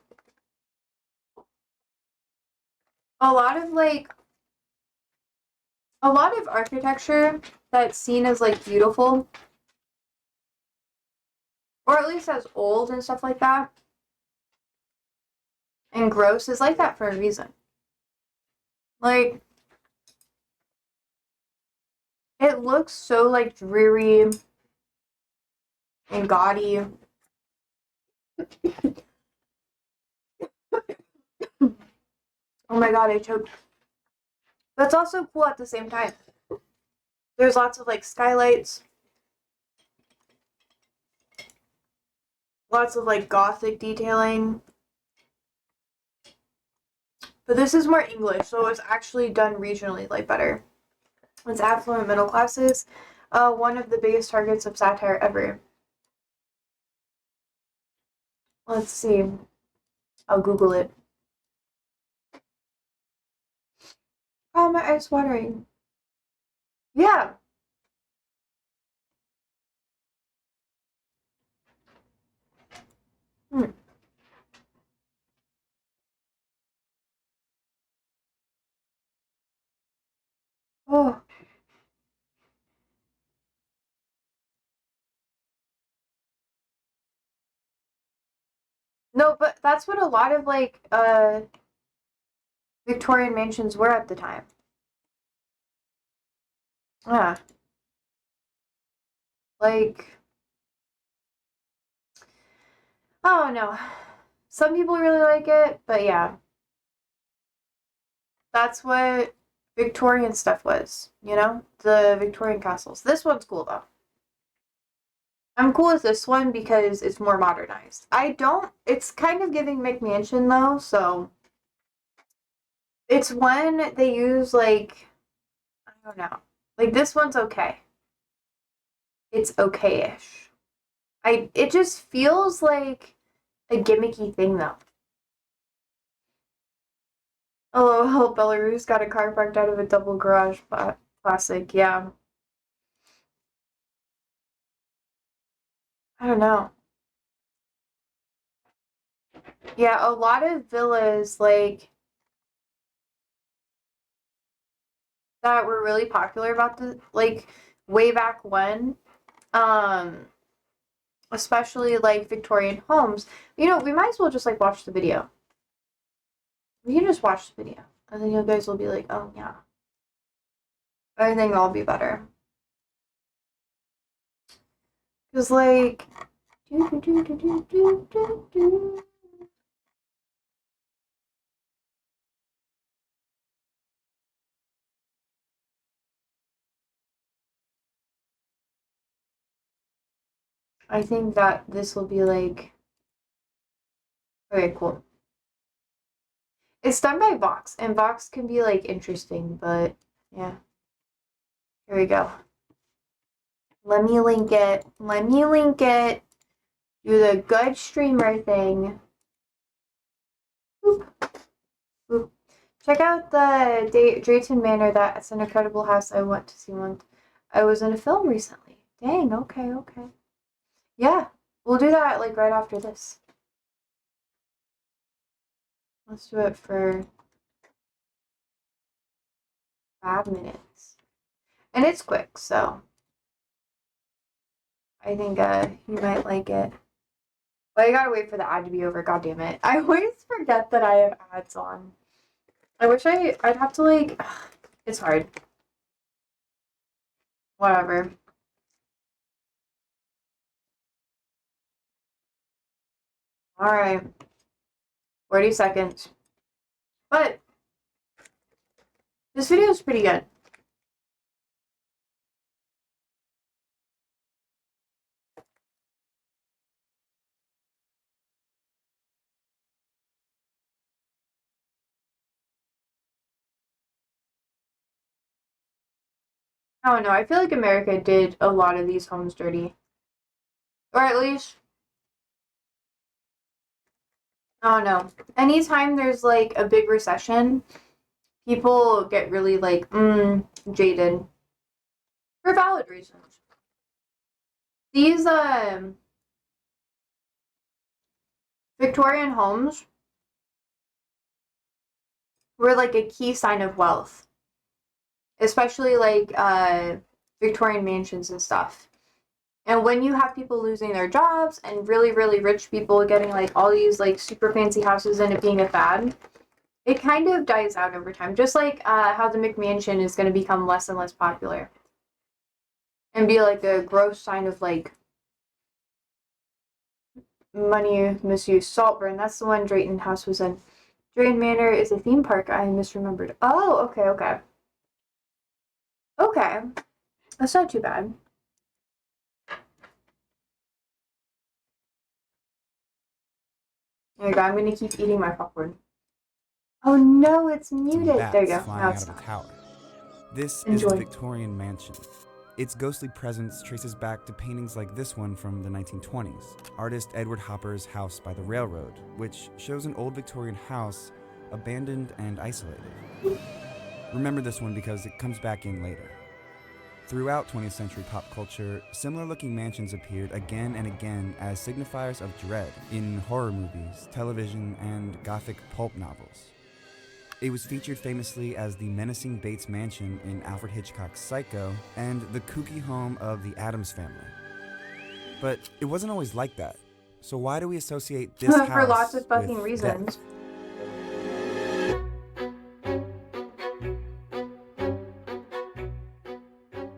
A lot of architecture that's seen as like beautiful, or at least as old and stuff like that, and gross is like that for a reason. Like, it looks so like dreary and gaudy. Oh my god, I choked. That's also cool at the same time. There's lots of like skylights, lots of like Gothic detailing. But this is more English, so it's actually done regionally, like better. It's affluent middle classes, one of the biggest targets of satire ever. Let's see. I'll Google it. Oh, my eyes watering. Yeah. Hmm. Oh. No, but that's what a lot of like Victorian mansions were at the time. Yeah. Like, oh no. Some people really like it, but yeah. That's what Victorian stuff was, you know? The Victorian castles. This one's cool though. I'm cool with this one because it's more modernized. It's kind of giving McMansion though, so it's when they use like, I don't know. Like this one's okay. It's okay-ish. It just feels like a gimmicky thing though. Oh, Belarus got a car parked out of a double garage classic. Yeah. I don't know. Yeah, a lot of villas like that were really popular about the like way back when. Um, especially like Victorian homes. You know, we might as well just like watch the video. We can just watch the video. And then you guys will be like, oh yeah. I think that'll be better. Cause like I think that this will be like okay, cool. It's done by Vox, and Vox can be like interesting, but yeah. Here we go. Let me link it. Let me link it. Do the good streamer thing. Boop. Boop. Check out the Drayton Manor. That's an incredible house. I want to see one. I was in a film recently. Dang, okay, okay. Yeah, we'll do that like right after this. Let's do it for 5 minutes. And it's quick, so I think you might like it. But I gotta wait for the ad to be over. God damn it! I always forget that I have ads on. I wish I'd have to like. It's hard. Whatever. All right. 40 seconds. But this video is pretty good. I don't know. I feel like America did a lot of these homes dirty. Or at least, I don't know. Anytime there's like a big recession, people get really like, jaded. For valid reasons. These, Victorian homes were like a key sign of wealth. Especially like, Victorian mansions and stuff. And when you have people losing their jobs and really, really rich people getting like all these like super fancy houses and it being a fad, it kind of dies out over time. Just like how the McMansion is going to become less and less popular. And be like a gross sign of like money misuse. Saltburn, that's the one Drayton House was in. Drayton Manor is a theme park. I misremembered. Oh, okay. Okay. That's not too bad. There you go. I'm going to keep eating my popcorn. Oh no, it's muted. There you go. Now it's not. Tower. This is the Victorian Mansion. Its ghostly presence traces back to paintings like this one from the 1920s, artist Edward Hopper's House by the Railroad, which shows an old Victorian house abandoned and isolated. Remember this one because it comes back in later. Throughout 20th century pop culture, similar-looking mansions appeared again and again as signifiers of dread in horror movies, television, and Gothic pulp novels. It was featured famously as the menacing Bates Mansion in Alfred Hitchcock's Psycho and the kooky home of the Addams Family. But it wasn't always like that. So why do we associate this house for lots of fucking with reasons. Death?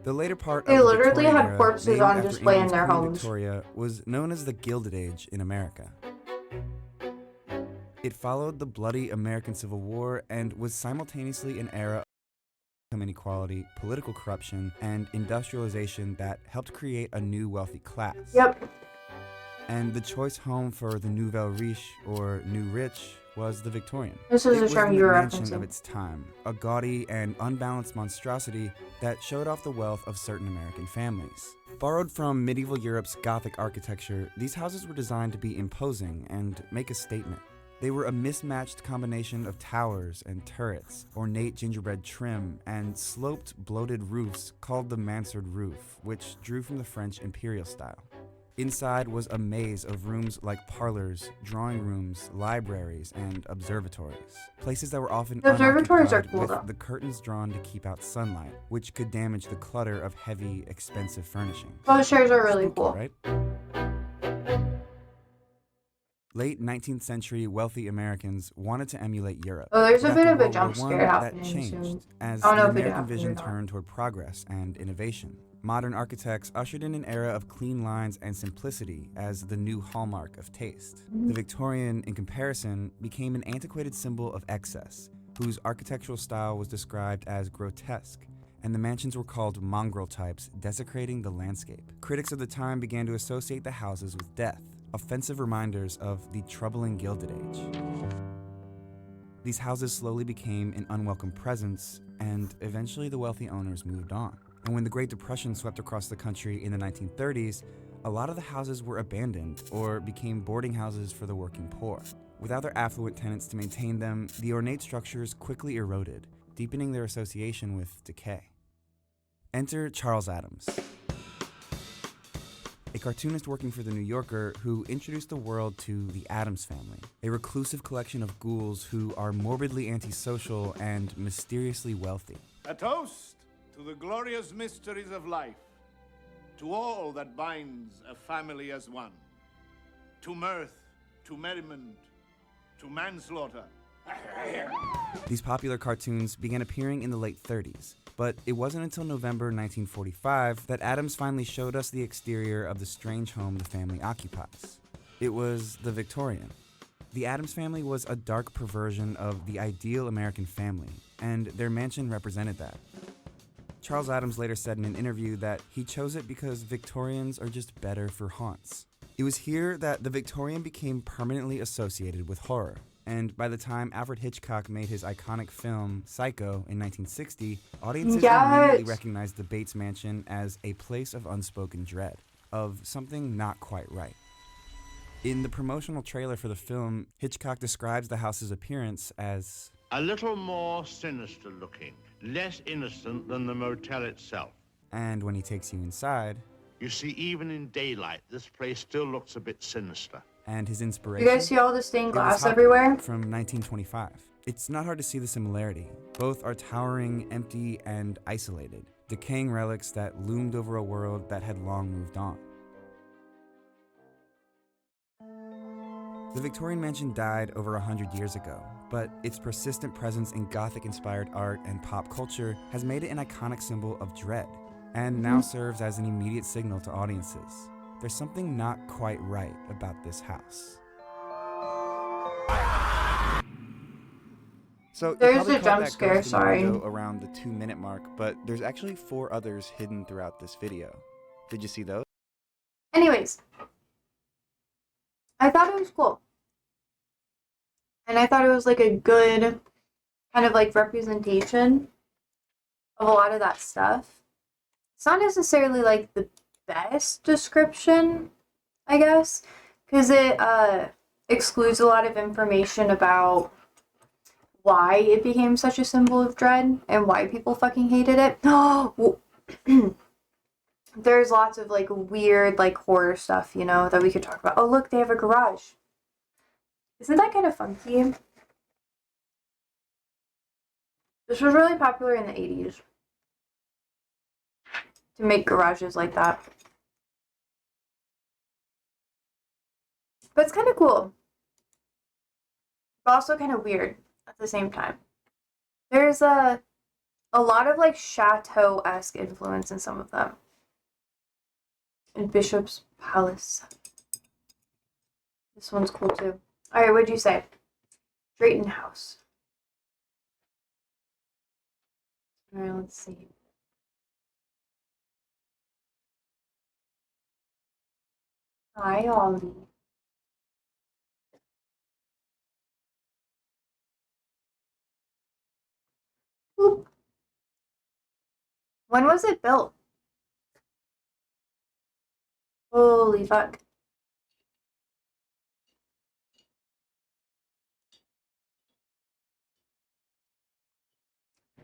The later part They of the literally Victorian had era, corpses named on after display in England's their Queen homes. Victoria, was known as the Gilded Age in America. It followed the bloody American Civil War and was simultaneously an era of income inequality, political corruption, and industrialization that helped create a new wealthy class. Yep. And the choice home for the nouvelle riche, or new rich, was the Victorian. This is It a was term the you were mansion referencing. of its time, a gaudy and unbalanced monstrosity that showed off the wealth of certain American families. Borrowed from medieval Europe's Gothic architecture, these houses were designed to be imposing and make a statement. They were a mismatched combination of towers and turrets, ornate gingerbread trim, and sloped, bloated roofs called the mansard roof, which drew from the French imperial style. Inside was a maze of rooms like parlors, drawing rooms, libraries, and observatories. Places that were often The observatories are unoccupied cool, with though. the curtains drawn to keep out sunlight, which could damage the clutter of heavy, expensive furnishings. Those chairs are really Spooky, cool. right? Late 19th century wealthy Americans wanted to emulate Europe. Oh, there's a But bit after of a World jump War scare I, happening that changed soon. as I don't the know if it American happened or vision not. turned toward progress and innovation. Modern architects ushered in an era of clean lines and simplicity as the new hallmark of taste. The Victorian, in comparison, became an antiquated symbol of excess, whose architectural style was described as grotesque, and the mansions were called mongrel types, desecrating the landscape. Critics of the time began to associate the houses with death, offensive reminders of the troubling Gilded Age. These houses slowly became an unwelcome presence, and eventually the wealthy owners moved on. And when the Great Depression swept across the country in the 1930s, a lot of the houses were abandoned or became boarding houses for the working poor. Without their affluent tenants to maintain them, the ornate structures quickly eroded, deepening their association with decay. Enter Charles Addams, a cartoonist working for The New Yorker who introduced the world to the Addams Family, a reclusive collection of ghouls who are morbidly antisocial and mysteriously wealthy. A toast to the glorious mysteries of life. to all that binds a family as one, to mirth, to merriment, to manslaughter. These popular cartoons began appearing in the late 30s, but it wasn't until November 1945 that Adams finally showed us the exterior of the strange home the family occupies. It was the Victorian. The Addams family was a dark perversion of the ideal American family, and their mansion represented that. Charles Addams later said in an interview that he chose it because Victorians are just better for haunts. It was here that the Victorian became permanently associated with horror, and by the time Alfred Hitchcock made his iconic film Psycho in 1960, audiences immediately recognized the Bates Mansion as a place of unspoken dread, of something not quite right. In the promotional trailer for the film, Hitchcock describes the house's appearance as a little more sinister looking, less innocent than the motel itself. And when he takes you inside, you see, even in daylight, this place still looks a bit sinister. And his inspiration? You guys see all the stained glass everywhere? From 1925. It's not hard to see the similarity. Both are towering, empty, and isolated, decaying relics that loomed over a world that had long moved on. The Victorian mansion died over 100 years ago, but its persistent presence in Gothic-inspired art and pop culture has made it an iconic symbol of dread, and now serves as an immediate signal to audiences. There's something not quite right about this house. So there's a jump scare, sorry. Around the 2-minute mark, but there's actually 4 others hidden throughout this video. Did you see those? Anyways, I thought it was cool. And I thought it was like a good kind of like representation of a lot of that stuff. It's not necessarily like the best description, I guess, because it excludes a lot of information about why it became such a symbol of dread and why people fucking hated it. There's lots of like weird like horror stuff, you know, that we could talk about. Oh look, they have a garage. Isn't that kind of funky? This was really popular in the 80s. To make garages like that. But it's kind of cool. But also kind of weird at the same time. There's a lot of like chateau-esque influence in some of them. In Bishop's Palace. This one's cool too. Alright, what'd you say? Drayton House. Alright, let's see. Hi, Ollie. Oop. When was it built? Holy fuck.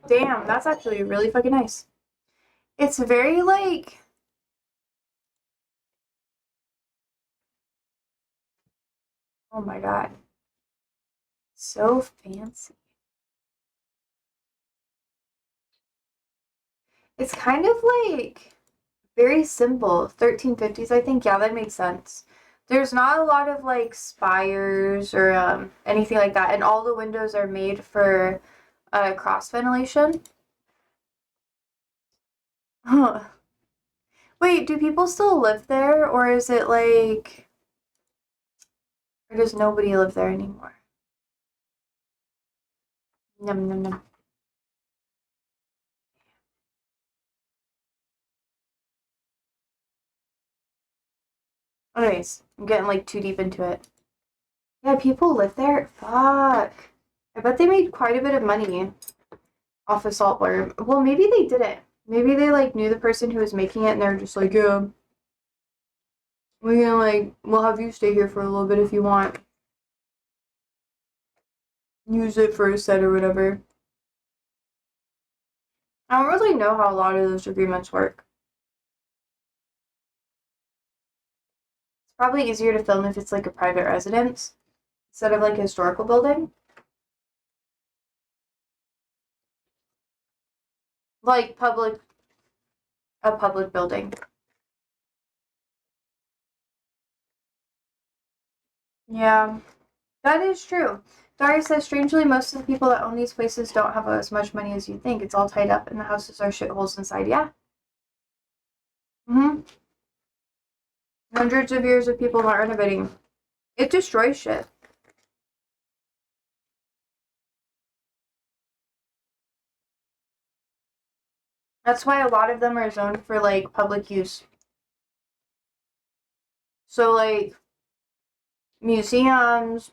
Damn, that's actually really fucking nice. It's very like... Oh my god. So fancy. It's kind of like very simple. 1350s, I think. Yeah, that makes sense. There's not a lot of like spires or anything like that, and all the windows are made for cross ventilation. Huh. Wait, do people still live there, or is it like, or does nobody live there anymore? Num num num. Anyways, I'm getting like too deep into it. Yeah, people live there? Fuck. I bet they made quite a bit of money off of saltwater. Well, maybe they didn't. Maybe they like knew the person who was making it and they're just like, yeah, we'll have you stay here for a little bit if you want. Use it for a set or whatever. I don't really know how a lot of those agreements work. It's probably easier to film if it's like a private residence instead of like a historical building. Like a public building. Yeah, that is true. Daria says, strangely, most of the people that own these places don't have as much money as you think. It's all tied up, and the houses are shitholes inside. Yeah. Mm-hmm. Hundreds of years of people not renovating. It destroys shit. That's why a lot of them are zoned for, like, public use. So, like, museums,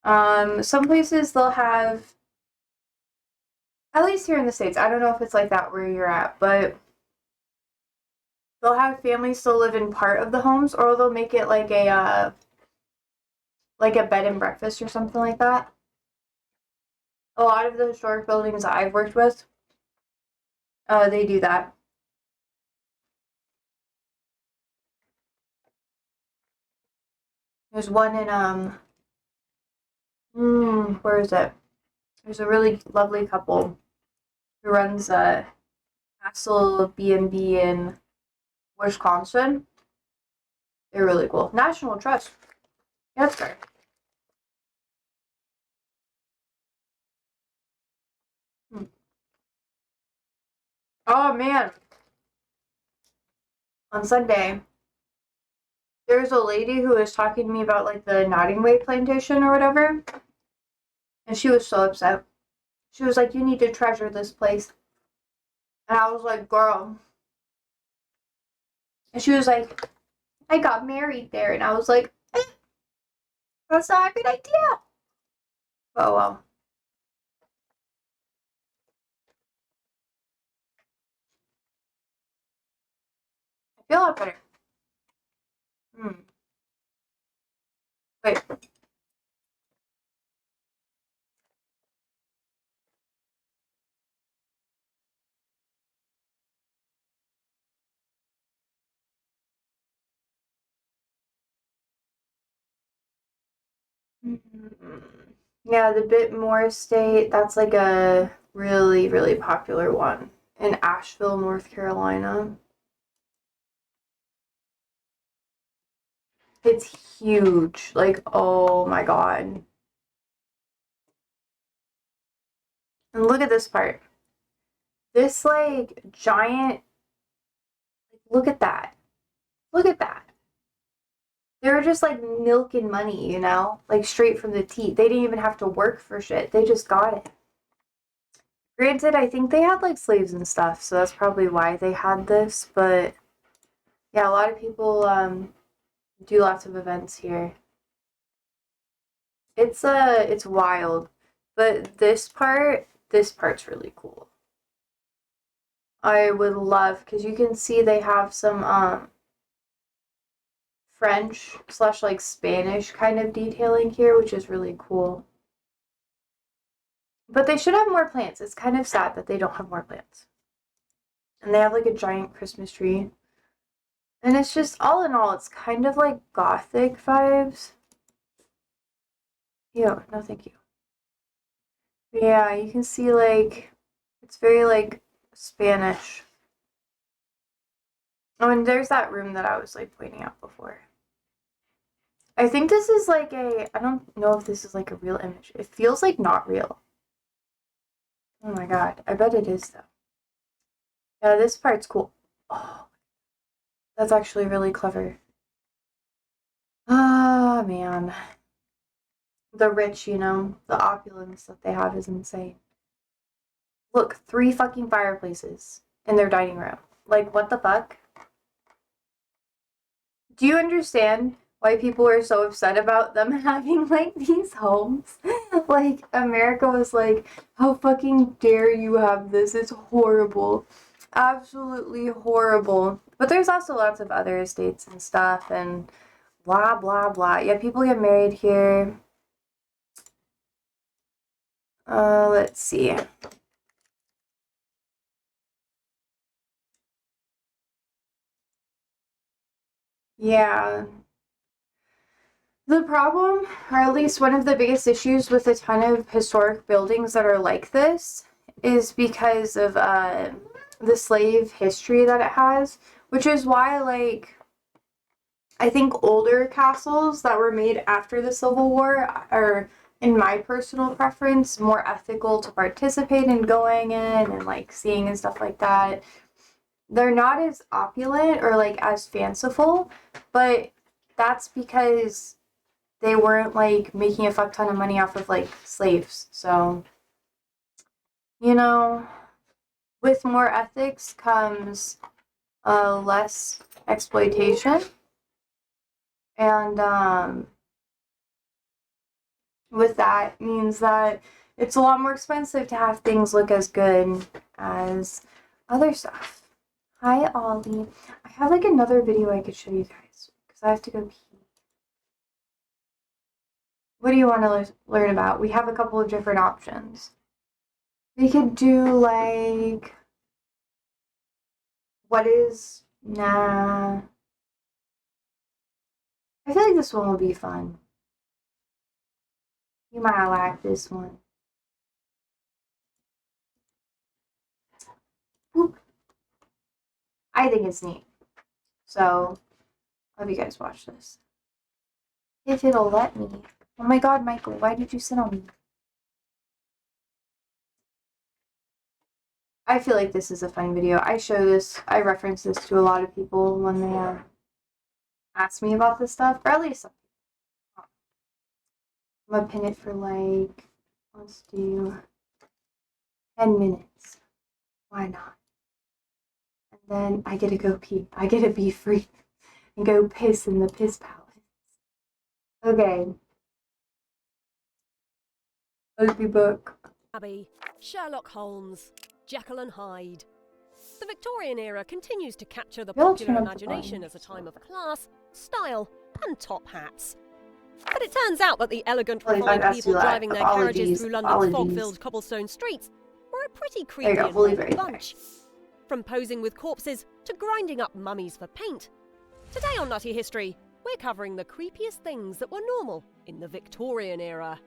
some places they'll have, at least here in the States, I don't know if it's like that where you're at, but they'll have families still live in part of the homes, or they'll make it like a bed and breakfast or something like that. A lot of the historic buildings that I've worked with, they do that. There's one in where is it? There's a really lovely couple who runs a Castle B&B in Wisconsin. They're really cool. National Trust. Yeah, that's fair. Oh man, on Sunday, there's a lady who was talking to me about like the Nottingway plantation or whatever, and she was so upset. She was like, "You need to treasure this place," and I was like, "Girl," and she was like, "I got married there," and I was like, "That's not a good idea." Oh well. I feel a lot better. Hmm. Wait. Yeah, the Bitmore Estate, that's like a really, really popular one in Asheville, North Carolina. It's huge. Like, oh my god. And look at this part. This, like, giant. Look at that. Look at that. They were just, like, milking money, you know? Like, straight from the teeth. They didn't even have to work for shit. They just got it. Granted, I think they had, like, slaves and stuff, so that's probably why they had this, but yeah, a lot of people, do lots of events here. It's wild. But this part's really cool. I would love, because you can see they have some French slash like Spanish kind of detailing here, which is really cool. But they should have more plants. It's kind of sad that they don't have more plants. And they have like a giant Christmas tree. And it's just, all in all, it's kind of like Gothic vibes. Ew, no thank you. But yeah, you can see like, it's very like Spanish. Oh, and there's that room that I was like pointing out before. I think this is like I don't know if this is like a real image. It feels like not real. Oh my god, I bet it is though. Yeah, this part's cool. Oh, that's actually really clever. Ah, man. The rich, you know, the opulence that they have is insane. Look, 3 fucking fireplaces in their dining room. Like, what the fuck? Do you understand why people are so upset about them having like these homes? Like, America was like, how fucking dare you have this? It's horrible. Absolutely horrible. But there's also lots of other estates and stuff and blah blah blah. Yeah, people get married here. Let's see. Yeah. The problem, or at least one of the biggest issues with a ton of historic buildings that are like this, is because of the slave history that it has, which is why, like, I think older castles that were made after the Civil War are, in my personal preference, more ethical to participate in going in and like seeing and stuff like that. They're not as opulent or like as fanciful, but that's because they weren't like making a fuck ton of money off of like slaves. So, you know, with more ethics comes less exploitation. And with that means that it's a lot more expensive to have things look as good as other stuff. Hi, Ollie. I have like another video I could show you guys because I have to go pee. What do you want to learn about? We have a couple of different options. We could do like, nah. I feel like this one will be fun. You might like this one. Boop. I think it's neat. So, I'll have you guys watch this. If it'll let me. Oh my god, Michael, why did you sit on me? I feel like this is a fun video. I reference this to a lot of people when they ask me about this stuff, or at least some people. I'm gonna pin it for like, let's do 10 minutes. Why not? And then I get to go pee. I get to be free and go piss in the piss palace. Okay. Opie book. Abbey, Sherlock Holmes, Jekyll and Hyde. The Victorian era continues to capture the popular imagination as a time of class, style, and top hats. But it turns out that the elegant, refined people driving their carriages through London's fog-filled cobblestone streets were a pretty creepy and weird bunch. From posing with corpses to grinding up mummies for paint. Today on Nutty History, we're covering the creepiest things that were normal in the Victorian era.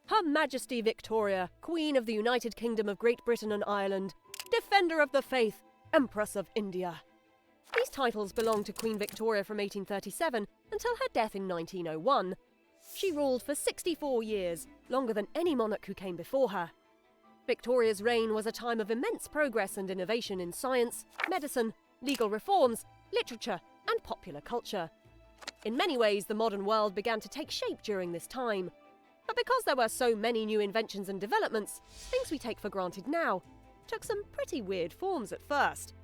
Her Majesty Victoria, Queen of the United Kingdom of Great Britain and Ireland, Defender of the Faith, Empress of India. These titles belonged to Queen Victoria from 1837 until her death in 1901. She ruled for 64 years, longer than any monarch who came before her. Victoria's reign was a time of immense progress and innovation in science, medicine, legal reforms, literature, and popular culture. In many ways, the modern world began to take shape during this time. But because there were so many new inventions and developments, things we take for granted now took some pretty weird forms at first.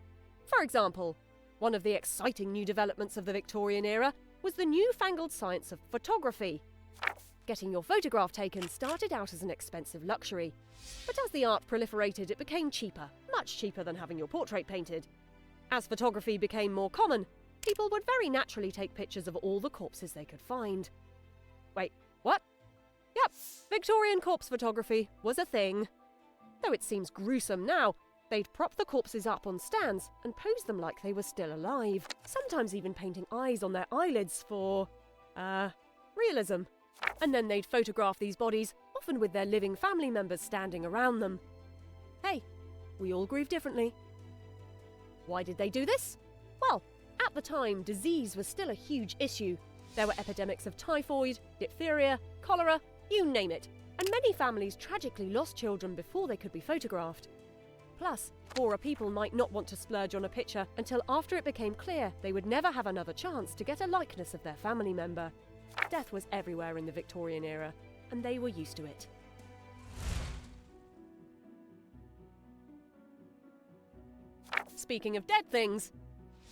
For example, one of the exciting new developments of the Victorian era was the newfangled science of photography. Getting your photograph taken started out as an expensive luxury, but as the art proliferated, it became cheaper, much cheaper than having your portrait painted. As photography became more common, people would very naturally take pictures of all the corpses they could find. Wait, what? Yep, Victorian corpse photography was a thing. Though it seems gruesome now, they'd prop the corpses up on stands and pose them like they were still alive, sometimes even painting eyes on their eyelids for, realism. And then they'd photograph these bodies, often with their living family members standing around them. Hey, we all grieve differently. Why did they do this? Well, at the time, disease was still a huge issue. There were epidemics of typhoid, diphtheria, cholera, you name it, and many families tragically lost children before they could be photographed. Plus, poorer people might not want to splurge on a picture until after it became clear they would never have another chance to get a likeness of their family member. Death was everywhere in the Victorian era, and they were used to it. Speaking of dead things,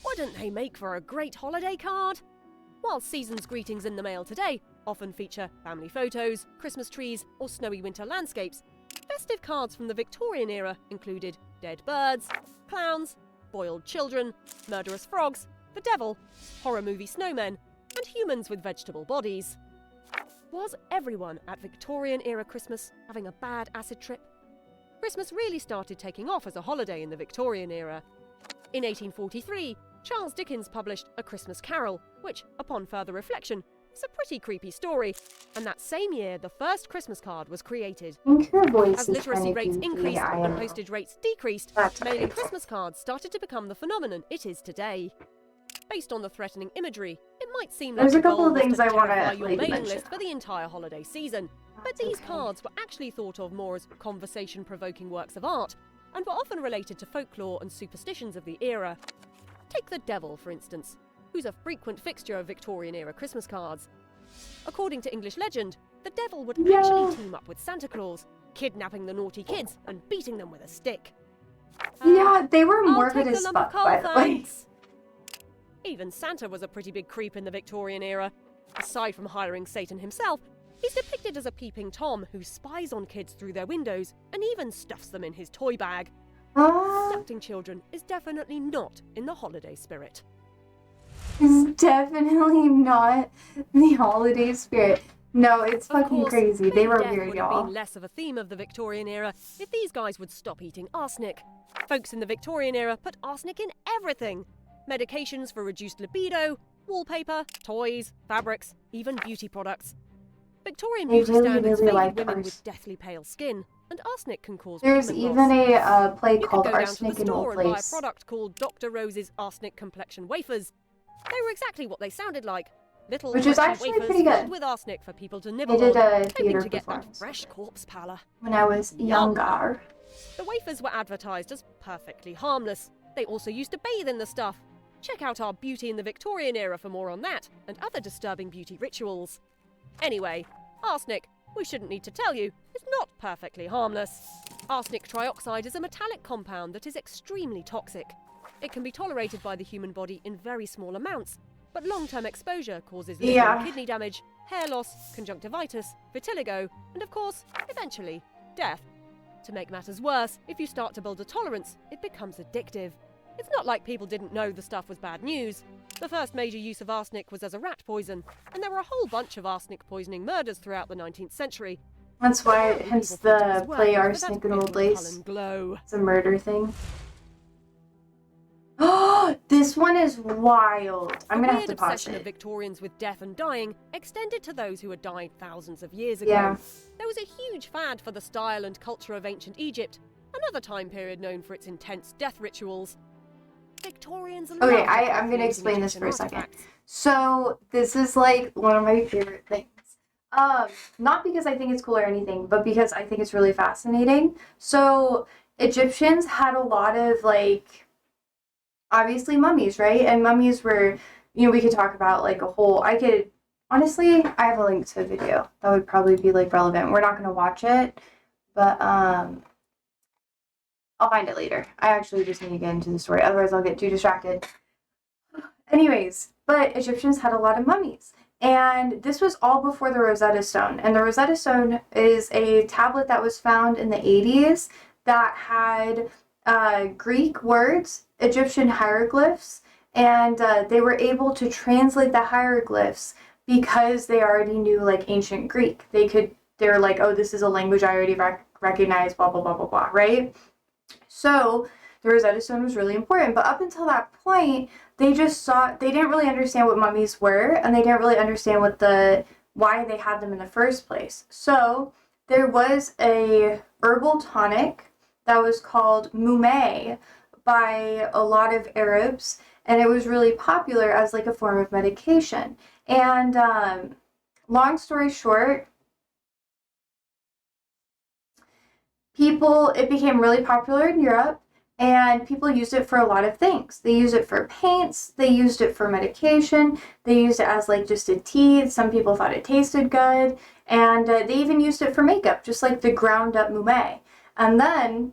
wouldn't they make for a great holiday card? While season's greetings in the mail today often feature family photos, Christmas trees, or snowy winter landscapes, festive cards from the Victorian era included dead birds, clowns, boiled children, murderous frogs, the devil, horror movie snowmen, and humans with vegetable bodies. Was everyone at Victorian-era Christmas having a bad acid trip? Christmas really started taking off as a holiday in the Victorian era. In 1843, Charles Dickens published A Christmas Carol, which, upon further reflection, It's a pretty creepy story, and that same year the first Christmas card was created. I think your voice As is literacy kind of rates goofy. increased I and am. postage rates decreased, That's mailing right. Christmas cards started to become the phenomenon it is today. Based on the threatening imagery, it might seem like There's a the couple goal of was things to I want terrify to your like mailing mention. list for the entire holiday season. But That's these okay. cards were actually thought of more as conversation-provoking works of art, and were often related to folklore and superstitions of the era. Take the devil, for instance, who's a frequent fixture of Victorian-era Christmas cards. According to English legend, the devil would Yeah. actually team up with Santa Claus, kidnapping the naughty kids and beating them with a stick. Yeah, they were I'll morbid take the as lump of fuck, coal, by the way. thanks. Even Santa was a pretty big creep in the Victorian era. Aside from hiring Satan himself, he's depicted as a peeping Tom who spies on kids through their windows and even stuffs them in his toy bag. Abducting children is definitely not in the holiday spirit. It's definitely not the holiday spirit. No, it's Of fucking course, crazy. They maybe were death weird, would have y'all. been less of a theme of the Victorian era if these guys would stop eating arsenic. Folks in the Victorian era put arsenic in everything. Medications for reduced libido, wallpaper, toys, fabrics, even beauty products. Victorian They beauty really, standards really favoured liked women ours. with deathly pale skin, and arsenic can cause There's pigment even loss. a play You could called go down to Arsenic the in store Old and buy a Place. product called Dr. Rose's Arsenic Complexion Wafers. They were exactly what they sounded like. Little Which is crunchy actually wafers pretty good. filled with arsenic for people to nibble did on, a hoping theater to get that performance fresh corpse pallor. When I was Yum. younger. The wafers were advertised as perfectly harmless. They also used to bathe in the stuff. Check out our Beauty in the Victorian era for more on that, and other disturbing beauty rituals. Anyway, arsenic, we shouldn't need to tell you, is not perfectly harmless. Arsenic trioxide is a metallic compound that is extremely toxic. It can be tolerated by the human body in very small amounts, but long-term exposure causes liver Yeah. and kidney damage, hair loss, conjunctivitis, vitiligo, and of course, eventually, death. To make matters worse, if you start to build a tolerance, it becomes addictive. It's not like people didn't know the stuff was bad news. The first major use of arsenic was as a rat poison, and there were a whole bunch of arsenic poisoning murders throughout the 19th century. That's why, Apparently hence people thought it the was play worth it, but Arsenic that in bit Old would hull Place. and glow. It's a murder thing. Oh, this one is wild. I'm gonna have to The weird pause obsession of it. Victorians with death and dying extended to those who had died thousands of years ago. Yeah. There was a huge fad for the style and culture of ancient Egypt, another time period known for its intense death rituals. Victorians loved Okay, I'm appropriating gonna explain this Egyptian for a second. artifacts. So this is like one of my favorite things. Not because I think it's cool or anything, but because I think it's really fascinating. So Egyptians had a lot of like, obviously mummies, right? And mummies were, we could talk about like a whole, honestly, I have a link to a video that would probably be like relevant. We're not gonna watch it, but I'll find it later. I actually just need to get into the story, otherwise I'll get too distracted. Anyways, but Egyptians had a lot of mummies. And this was all before the Rosetta Stone. And the Rosetta Stone is a tablet that was found in the 80s that had Greek words, Egyptian hieroglyphs, and they were able to translate the hieroglyphs because they already knew like ancient Greek. They're like, oh, this is a language I already recognize, blah, blah, blah, blah, blah, right? So the Rosetta Stone was really important. But up until that point, they didn't really understand what mummies were, and they didn't really understand why they had them in the first place. So there was a herbal tonic that was called mume by a lot of Arabs, and it was really popular as like a form of medication. And long story short, it became really popular in Europe, and people used it for a lot of things. They used it for paints, they used it for medication, they used it as like just a tea. Some people thought it tasted good, and they even used it for makeup, just like the ground up mume. And then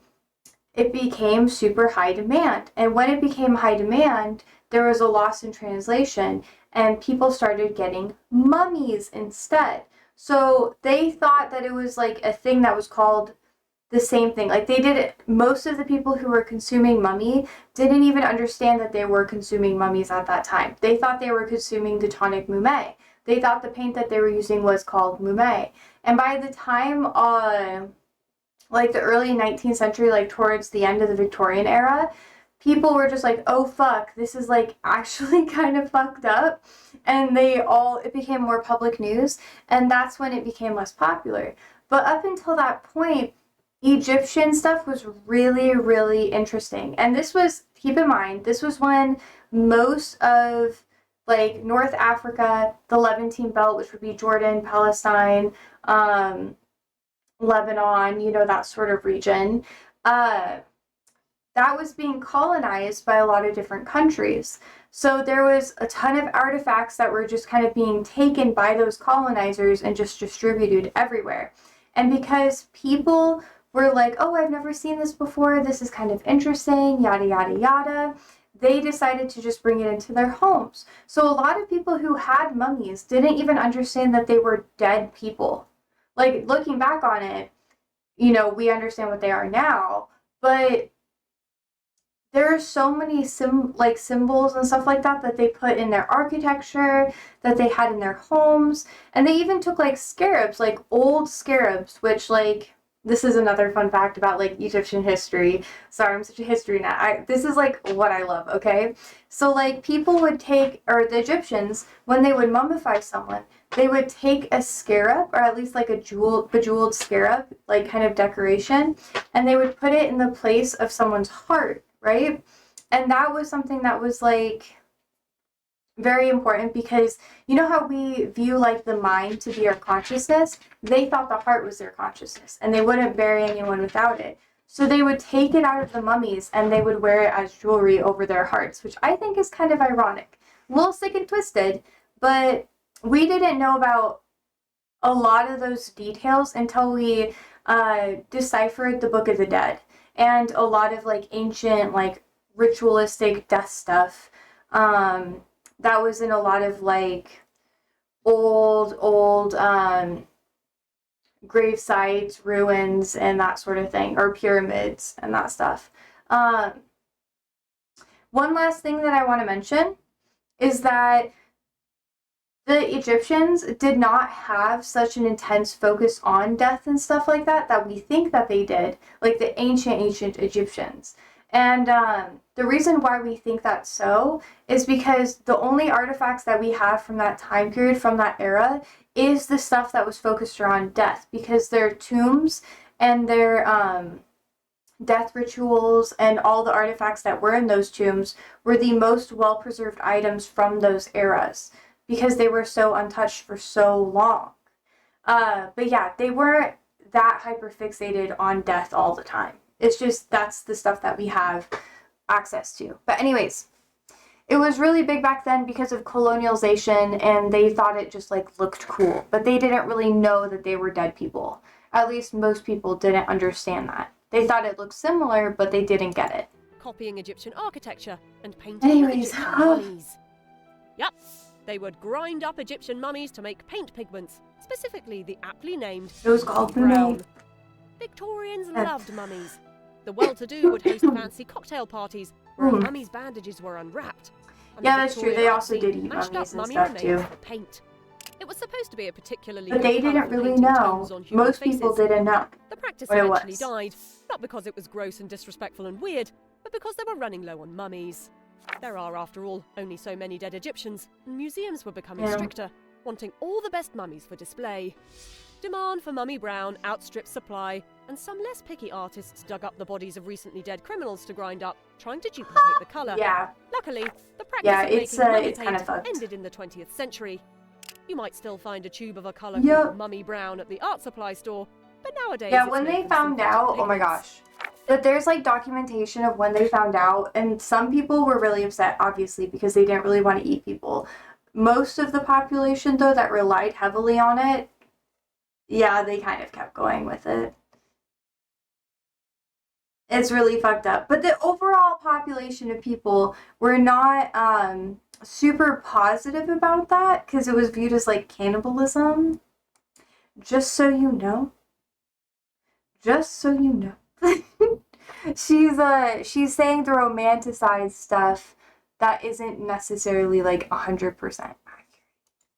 it became super high demand. And when it became high demand, there was a loss in translation, and people started getting mummies instead. So they thought that it was like a thing that was called the same thing. Like they did it, most of the people who were consuming mummy didn't even understand that they were consuming mummies at that time. They thought they were consuming the tonic mume. They thought the paint that they were using was called mume. And by the time, like the early 19th century, like towards the end of the Victorian era, people were just like, oh fuck, this is like actually kind of fucked up. And it became more public news. And that's when it became less popular. But up until that point, Egyptian stuff was really, really interesting. And this was, keep in mind, this was when most of like North Africa, the Levantine belt, which would be Jordan, Palestine, Lebanon, you know, that sort of region, that was being colonized by a lot of different countries. So there was a ton of artifacts that were just kind of being taken by those colonizers and just distributed everywhere. And because people were like, oh, I've never seen this before, this is kind of interesting, yada, yada, yada, they decided to just bring it into their homes. So a lot of people who had mummies didn't even understand that they were dead people. Like, looking back on it, you know, we understand what they are now, but there are so many symbols and stuff like that they put in their architecture, that they had in their homes, and they even took like scarabs, like old scarabs, which like, this is another fun fact about like Egyptian history. Sorry, I'm such a history nut. This is like what I love, okay? So like people would take, or the Egyptians, when they would mummify someone, they would take a scarab, or at least like a bejeweled scarab, like kind of decoration, and they would put it in the place of someone's heart, right? And that was something that was like very important, because you know how we view like the mind to be our consciousness? They thought the heart was their consciousness, and they wouldn't bury anyone without it. So they would take it out of the mummies and they would wear it as jewelry over their hearts, which I think is kind of ironic. A little sick and twisted, but we didn't know about a lot of those details until we deciphered the Book of the Dead, and a lot of like ancient like ritualistic death stuff that was in a lot of like old grave sites, ruins, and that sort of thing, or pyramids and that stuff. One last thing that I want to mention is that the Egyptians did not have such an intense focus on death and stuff like that we think that they did, like the ancient Egyptians. And the reason why we think that's so is because the only artifacts that we have from that time period, from that era, is the stuff that was focused around death, because their tombs and their death rituals and all the artifacts that were in those tombs were the most well-preserved items from those eras, because they were so untouched for so long. But yeah, they weren't that hyper-fixated on death all the time. It's just, that's the stuff that we have access to. But anyways, it was really big back then because of colonialization, and they thought it just like looked cool. But they didn't really know that they were dead people. At least most people didn't understand that. They thought it looked similar, but they didn't get it. Copying Egyptian architecture and painting Anyways, Egyptian mummies. Yep, they would grind up Egyptian mummies to make paint pigments, specifically the aptly named it was called brown. Victorians loved mummies. The well-to-do would host fancy cocktail parties where a mummy's bandages were unwrapped. And yeah, that's true. They also did eat mashed mummies up and mummy stuff too. for paint. It was supposed to be a particularly But they didn't really know. Most people didn't know. The practice what it eventually was. died, not because it was gross and disrespectful and weird, but because they were running low on mummies. There are, after all, only so many dead Egyptians, and museums were becoming stricter, wanting all the best mummies for display. Demand for mummy brown outstripped supply, and some less picky artists dug up the bodies of recently dead criminals to grind up, trying to duplicate the colour. Yeah. Luckily, the practice of it's making mummy kind of paint fucked. ended in the 20th century. You might still find a tube of a colour Yep. called mummy brown at the art supply store, but nowadays Yeah, it's when made they from found synthetic out, oh my pigments. gosh. But there's like documentation of when they found out, and some people were really upset, obviously, because they didn't really want to eat people. Most of the population, though, that relied heavily on it, yeah, they kind of kept going with it. It's really fucked up. But the overall population of people were not super positive about that, because it was viewed as like cannibalism. Just so you know. Just so you know. She's saying the romanticized stuff that isn't necessarily like 100% accurate.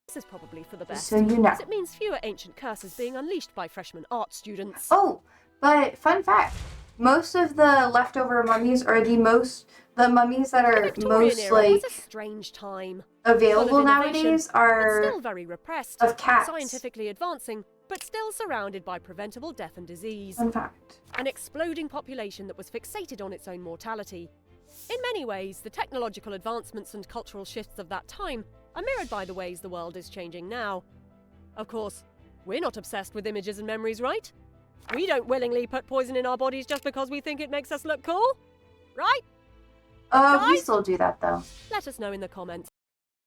This is probably for the best, So you know. as it means fewer ancient curses being unleashed by freshman art students. Oh, but fun fact, most of the leftover mummies are the mummies that The are Victorian most era was a like strange time. available Full of innovation, nowadays but are still very repressed. of cats. Scientifically advancing, but still surrounded by preventable death and disease. Fun fact. An exploding population that was fixated on its own mortality. In many ways, the technological advancements and cultural shifts of that time are mirrored by the ways the world is changing now. Of course, we're not obsessed with images and memories, right? We don't willingly put poison in our bodies just because we think it makes us look cool, right? We Guys? still do that though. Let us know in the comments.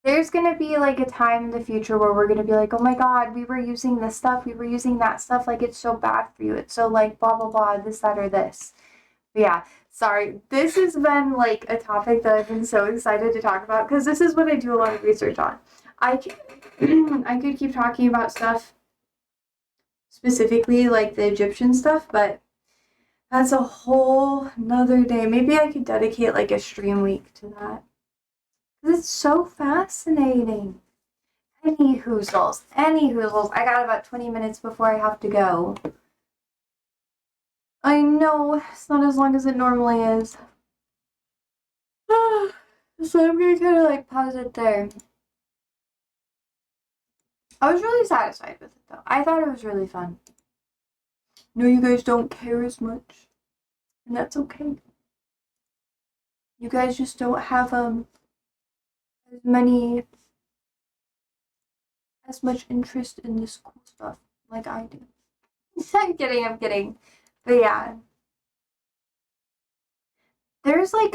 There's gonna be like a time in the future where we're gonna be like, oh my god, we were using this stuff, we were using that stuff, like it's so bad for you. It's so like blah blah blah, this, that, or this. But yeah, sorry. This has been like a topic that I've been so excited to talk about because this is what I do a lot of research on. I could keep talking about stuff specifically like the Egyptian stuff, but that's a whole nother day. Maybe I could dedicate like a stream week to that. Because it's so fascinating. Any hoozles. I got about 20 minutes before I have to go. I know, it's not as long as it normally is. So I'm gonna kind of like pause it there. I was really satisfied with it though. I thought it was really fun. No, you guys don't care as much. And that's okay. You guys just don't have as much interest in this cool stuff like I do. I'm kidding. But yeah. There's like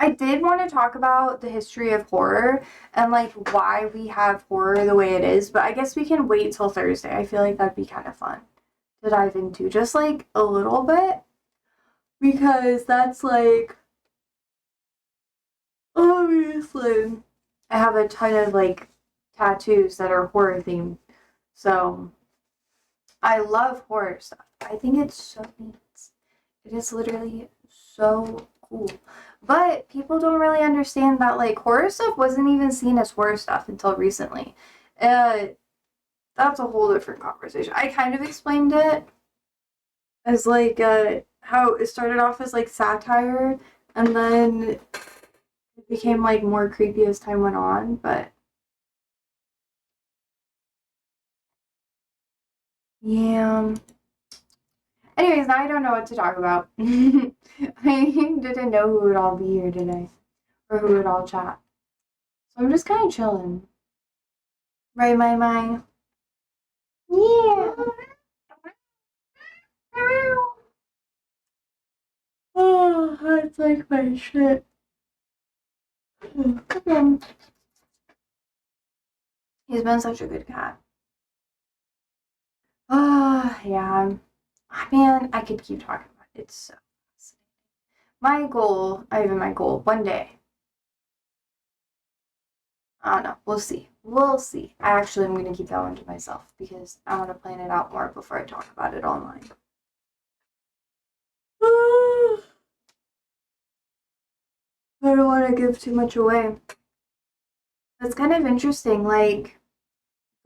I did want to talk about the history of horror and like why we have horror the way it is, but I guess we can wait till Thursday. I feel like that'd be kind of fun to dive into, just like a little bit, because that's like obviously I have a ton of like tattoos that are horror themed, so I love horror stuff. I think it's so neat. It is literally so cool. But people don't really understand that like horror stuff wasn't even seen as horror stuff until recently. That's a whole different conversation. I kind of explained it as like how it started off as like satire and then it became like more creepy as time went on, but yeah. Anyways, now I don't know what to talk about. I didn't know who would all be here today. Or who would all chat. So I'm just kind of chilling. Right, my? Yeah. Oh, that's like my shit. Come on. He's been such a good cat. Oh, yeah. Man, I could keep talking about it. It's so fascinating. My goal, one day. I don't know. We'll see. I actually am going to keep that one to myself because I want to plan it out more before I talk about it online. I don't want to give too much away. It's kind of interesting, like,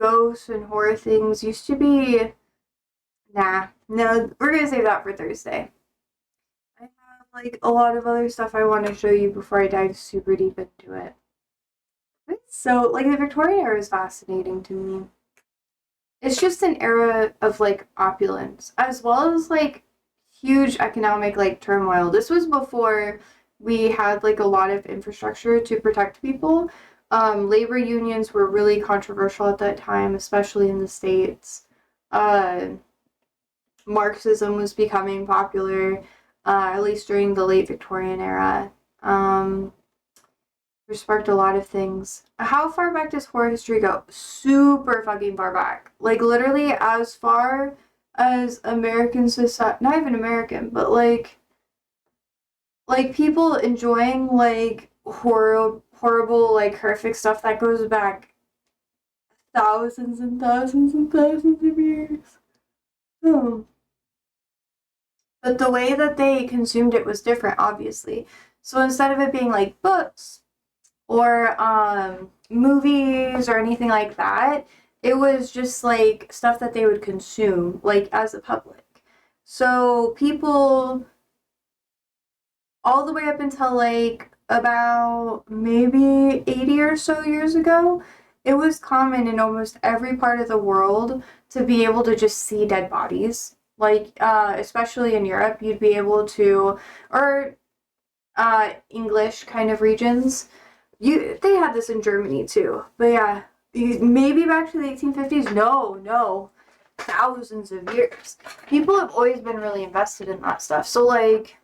ghosts and horror things used to be... Nah, no, we're going to save that for Thursday. I have, like, a lot of other stuff I want to show you before I dive super deep into it. So, like, the Victorian era is fascinating to me. It's just an era of, like, opulence, as well as, like, huge economic, like, turmoil. This was before we had, like, a lot of infrastructure to protect people. Labor unions were really controversial at that time, especially in the States. Marxism was becoming popular, at least during the late Victorian era. Which sparked a lot of things. How far back does horror history go? Super fucking far back. Like, literally as far as American society, not even American, but like people enjoying, like, horrible, like, horrific stuff that goes back thousands and thousands and thousands of years. Oh. But the way that they consumed it was different, obviously. So instead of it being, like, books, or movies or anything like that, it was just like stuff that they would consume, like, as a public. So people all the way up until like about maybe 80 or so years ago, it was common in almost every part of the world to be able to just see dead bodies. Like, especially in Europe, you'd be able to, or English kind of regions. They had this in Germany too. But yeah, maybe back to the 1850s. No, thousands of years. People have always been really invested in that stuff. So like,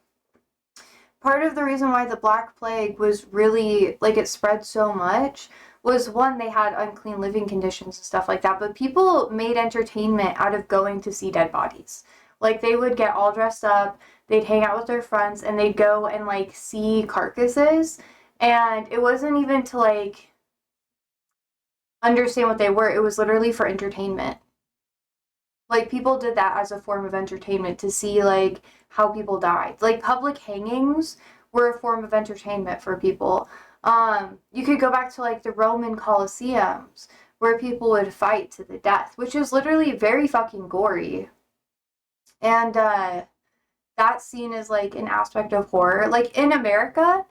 part of the reason why the Black Plague was really, like, it spread so much was, one, they had unclean living conditions and stuff like that, but people made entertainment out of going to see dead bodies. Like, they would get all dressed up, they'd hang out with their friends, and they'd go and, like, see carcasses, and it wasn't even to, like, understand what they were, it was literally for entertainment. Like, people did that as a form of entertainment to see, like, how people died. Like, public hangings were a form of entertainment for people. You could go back to, like, the Roman Colosseums, where people would fight to the death, which is literally very fucking gory. And, that's seen as, like, an aspect of horror. Like, in America,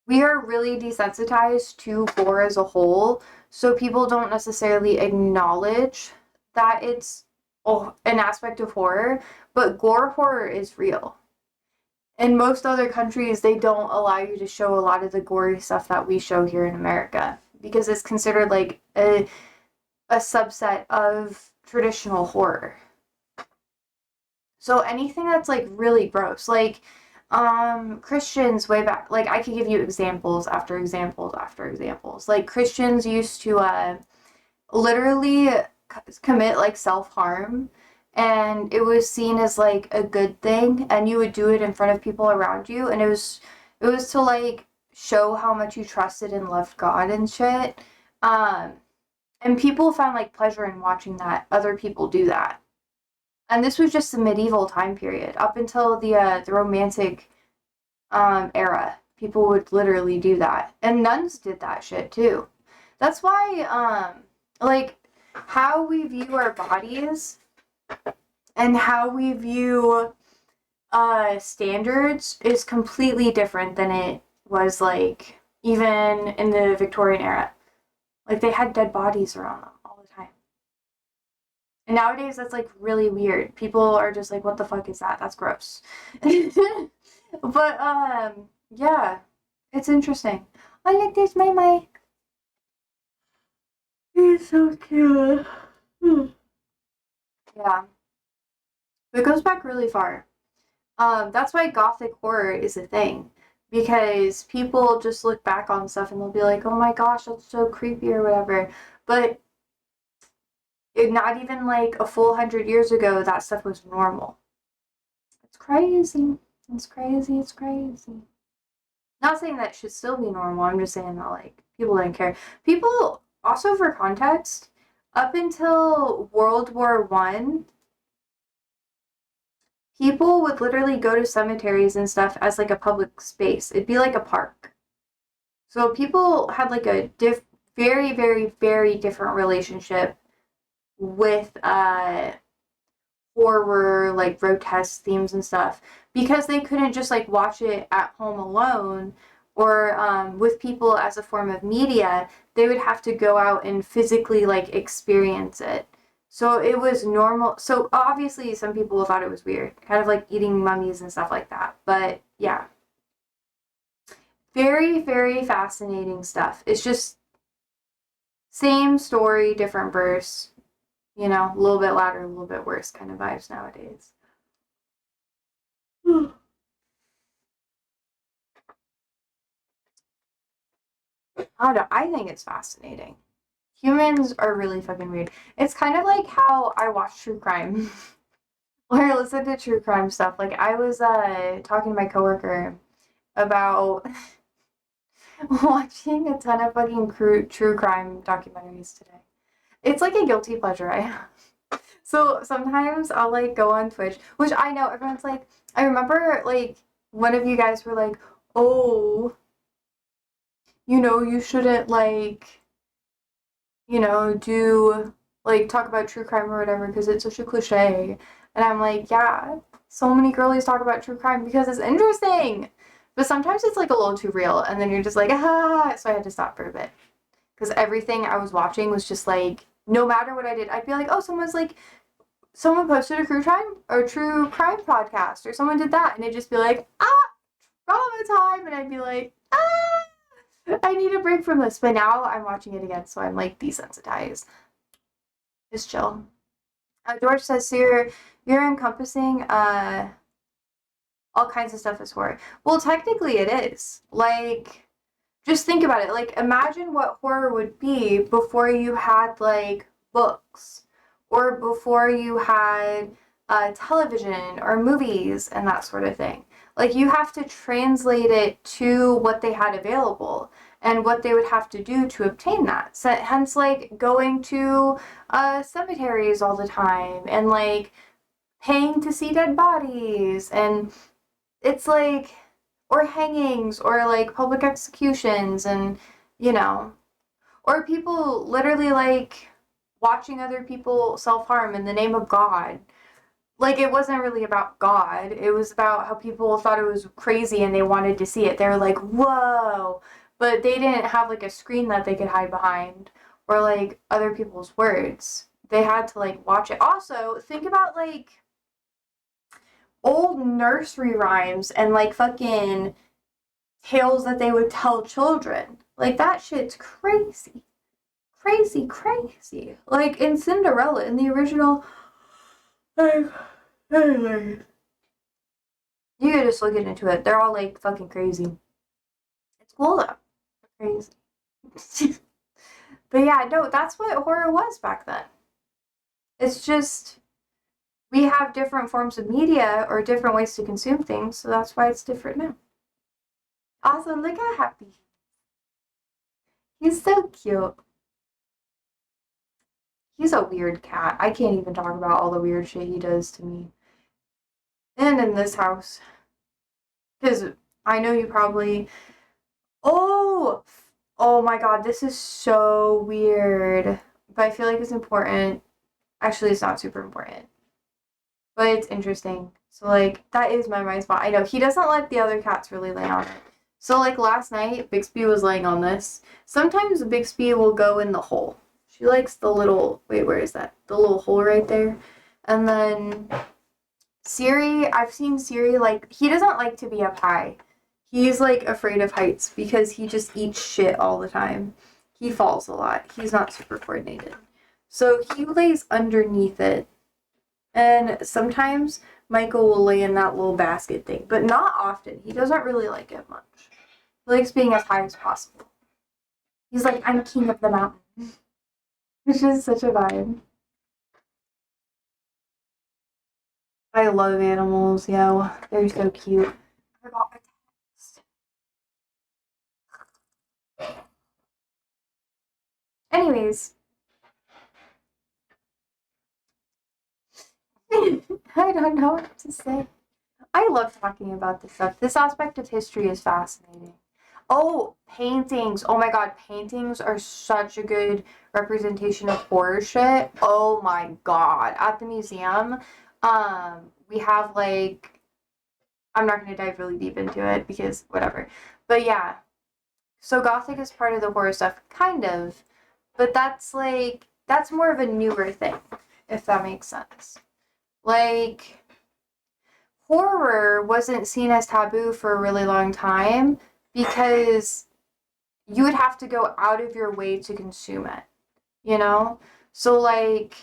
we are really desensitized to gore as a whole, so people don't necessarily acknowledge that it's an aspect of horror, but gore horror is real. In most other countries, they don't allow you to show a lot of the gory stuff that we show here in America because it's considered like a subset of traditional horror. So anything that's like really gross, like Christians way back, like I could give you examples after examples after examples. Like Christians used to literally commit like self-harm, and it was seen as like a good thing, and you would do it in front of people around you, and it was to like show how much you trusted and loved God and shit. And people found like pleasure in watching that other people do that. And this was just the medieval time period up until the romantic era. People would literally do that, and nuns did that shit too. That's why like how we view our bodies and how we view standards is completely different than it was like even in the Victorian era. Like they had dead bodies around them all the time. And nowadays that's like really weird. People are just like, what the fuck is that? That's gross. But yeah, it's interesting. I like this my mic. It's so cute. Yeah. It goes back really far. That's why Gothic horror is a thing. Because people just look back on stuff and they'll be like, oh my gosh, that's so creepy or whatever. But not even like a full 100 years ago, that stuff was normal. It's crazy. It's crazy. It's crazy. Not saying that should still be normal. I'm just saying that like people didn't care. People, also for context, up until World War I, people would literally go to cemeteries and stuff as like a public space. It'd be like a park. So people had like a very, very, very different relationship with horror, like grotesque themes and stuff, because they couldn't just like watch it at home alone or with people as a form of media. They would have to go out and physically like experience it. So it was normal. So obviously some people thought it was weird, kind of like eating mummies and stuff like that. But yeah. Very, very fascinating stuff. It's just same story, different verse. You know, a little bit louder, a little bit worse kind of vibes nowadays. I don't know. I think it's fascinating. Humans are really fucking weird. It's kind of like how I watch true crime or listen to true crime stuff. Like I was talking to my coworker about watching a ton of fucking true crime documentaries today. It's like a guilty pleasure I have. So sometimes I'll like go on Twitch, which I know everyone's like, I remember like one of you guys were like, oh, you know, you shouldn't like, you know, do like talk about true crime or whatever because it's such a cliche. And I'm like, yeah, so many girlies talk about true crime because it's interesting. But sometimes it's like a little too real, and then you're just like, ah. So I had to stop for a bit because everything I was watching was just like, no matter what I did, I'd be like, oh, someone posted a true crime podcast, or someone did that, and it'd just be like, drama time, and I'd be like, I need a break from this. But now I'm watching it again, so I'm like desensitized. Just chill. George says, so you're encompassing all kinds of stuff as horror. Well, technically it is. Like, just think about it. Like, imagine what horror would be before you had, like, books, or before you had television or movies and that sort of thing. Like, you have to translate it to what they had available and what they would have to do to obtain that. So, hence, like, going to cemeteries all the time and, like, paying to see dead bodies, and it's like, or hangings, or like public executions, and you know, or people literally like watching other people self-harm in the name of God. Like, it wasn't really about God, it was about how people thought it was crazy and they wanted to see it. They were like, whoa, but they didn't have like a screen that they could hide behind, or like other people's words. They had to like watch it. Also, think about like old nursery rhymes and like fucking tales that they would tell children. Like, that shit's crazy. Crazy, crazy. Like in Cinderella, in the original, you could just look into it. They're all like fucking crazy. It's cool though. Crazy. But yeah, no, that's what horror was back then. It's just, we have different forms of media or different ways to consume things, so that's why it's different now. Also, look how happy. He's so cute. He's a weird cat. I can't even talk about all the weird shit he does to me. And in this house. Because I know you probably... Oh! Oh my god, this is so weird. But I feel like it's important. Actually, it's not super important. But it's interesting. So, like, that is my mind spot. I know, he doesn't let the other cats really lay on it. So, like, last night, Bixby was laying on this. Sometimes Bixby will go in the hole. She likes the little... Wait, where is that? The little hole right there. And then Siri, I've seen Siri, like, he doesn't like to be up high. He's, like, afraid of heights because he just eats shit all the time. He falls a lot. He's not super coordinated. So he lays underneath it. And sometimes Michael will lay in that little basket thing, but not often. He doesn't really like it much. He likes being as high as possible. He's like, I'm king of the mountain. Which is such a vibe. I love animals, yo. They're so cute. I forgot my text. Anyways. I don't know what to say. I love talking about this stuff. This aspect of history is fascinating. Oh, paintings. Oh my god, paintings are such a good representation of horror shit. Oh my god. At the museum, we have like, I'm not going to dive really deep into it because whatever. But yeah. So Gothic is part of the horror stuff, kind of. But that's like, that's more of a newer thing, if that makes sense. Like, horror wasn't seen as taboo for a really long time because you would have to go out of your way to consume it, you know? So, like,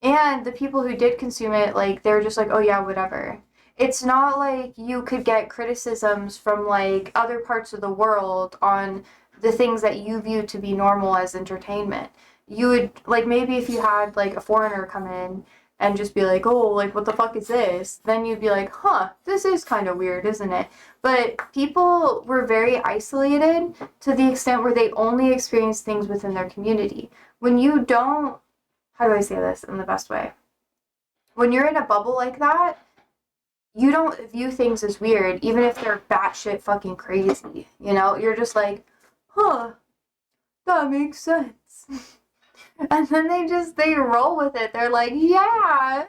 and the people who did consume it, like, they were just like, oh yeah, whatever. It's not like you could get criticisms from, like, other parts of the world on the things that you view to be normal as entertainment. You would, like, maybe if you had, like, a foreigner come in and just be like, oh, like, what the fuck is this? Then you'd be like, huh, this is kind of weird, isn't it? But people were very isolated to the extent where they only experienced things within their community. When you don't, how do I say this in the best way? When you're in a bubble like that, you don't view things as weird, even if they're batshit fucking crazy, you know? You're just like, huh, that makes sense. And then they roll with it. They're like, yeah.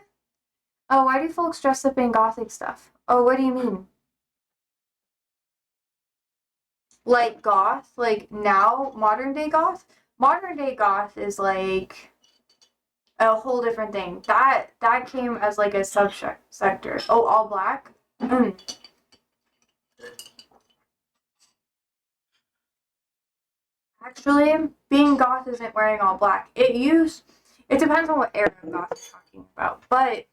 Oh, why do folks dress up in Gothic stuff? Oh, what do you mean? Like goth? Like now, modern day goth? Modern day goth is like a whole different thing. That came as like a sector. Oh, all black? Actually, being goth isn't wearing all black. It depends on what era of goth you're talking about. But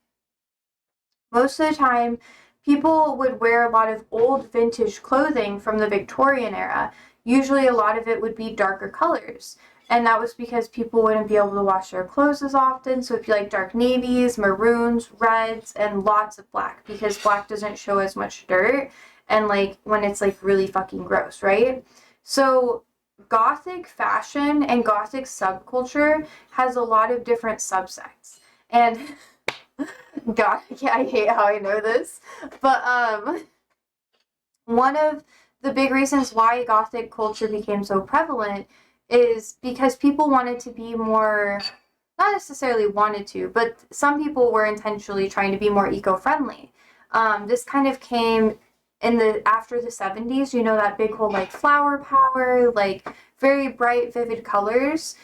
most of the time, people would wear a lot of old vintage clothing from the Victorian era. Usually, a lot of it would be darker colors. And that was because people wouldn't be able to wash their clothes as often. So, if you like dark navies, maroons, reds, and lots of black, because black doesn't show as much dirt and like when it's like really fucking gross, right? So, Gothic fashion and Gothic subculture has a lot of different subsects. And God, I hate how I know this. But one of the big reasons why Gothic culture became so prevalent is because people wanted to be more, not necessarily wanted to, but some people were intentionally trying to be more eco-friendly. This kind of came in the after the 70s, you know, that big whole like flower power, like very bright, vivid colors.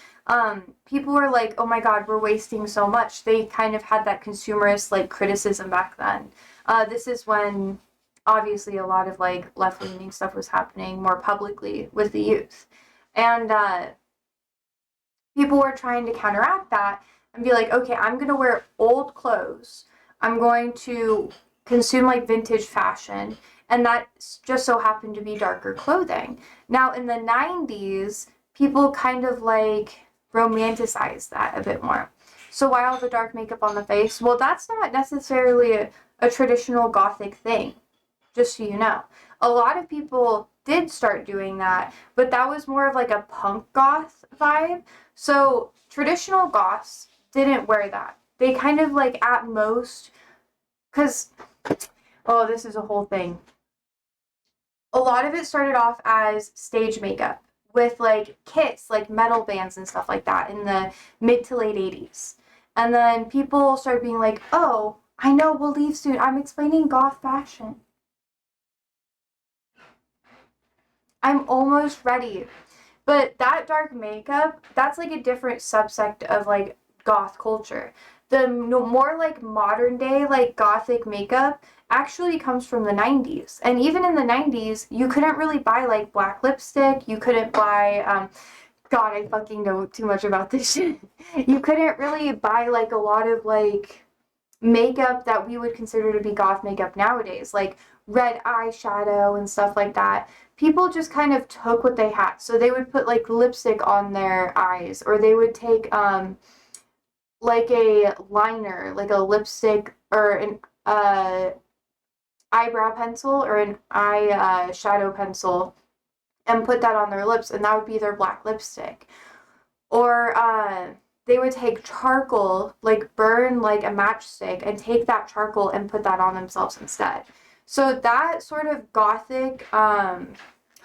People were like, oh my god, we're wasting so much. They kind of had that consumerist like criticism back then. This is when obviously a lot of like left-leaning stuff was happening more publicly with the youth. And people were trying to counteract that and be like, okay, I'm going to wear old clothes. I'm going to consume like vintage fashion. And that just so happened to be darker clothing. Now, in the 90s, people kind of like romanticized that a bit more. So why all the dark makeup on the face? Well, that's not necessarily a traditional Gothic thing, just so you know. A lot of people did start doing that, but that was more of like a punk goth vibe. So traditional goths didn't wear that. They kind of like at most, because, oh, this is a whole thing. A lot of it started off as stage makeup with like Kiss, like metal bands and stuff like that in the mid to late 80s. And then people started being like, oh, I know, we'll leave soon. I'm explaining goth fashion. I'm almost ready. But that dark makeup, that's like a different subsect of like goth culture. The more like modern day like gothic makeup actually comes from the 90s. And even in the 90s, you couldn't really buy like black lipstick, you couldn't buy God, I fucking know too much about this shit. You couldn't really buy like a lot of like makeup that we would consider to be goth makeup nowadays, like red eyeshadow and stuff like that. People just kind of took what they had. So they would put like lipstick on their eyes, or they would take like a liner, like a lipstick or an eyebrow pencil or an eye shadow pencil and put that on their lips, and that would be their black lipstick. Or they would take charcoal, like burn like a matchstick, and take that charcoal and put that on themselves instead. So that sort of gothic, how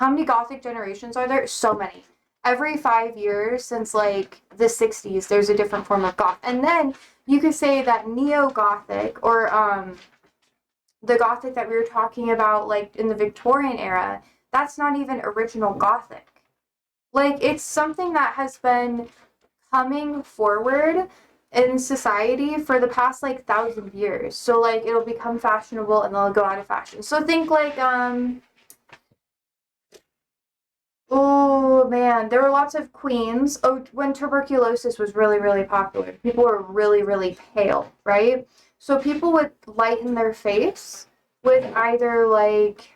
many gothic generations are there? So many. Every 5 years since like the 60s, there's a different form of goth. And then you could say that neo-gothic, or the gothic that we were talking about like in the Victorian era, that's not even original gothic. Like, it's something that has been coming forward in society for the past like 1,000 years. So like it'll become fashionable and then it'll go out of fashion. So think like oh man, there were lots of queens. Oh, when tuberculosis was really, really popular, people were really, really pale, right? So people would lighten their face with either like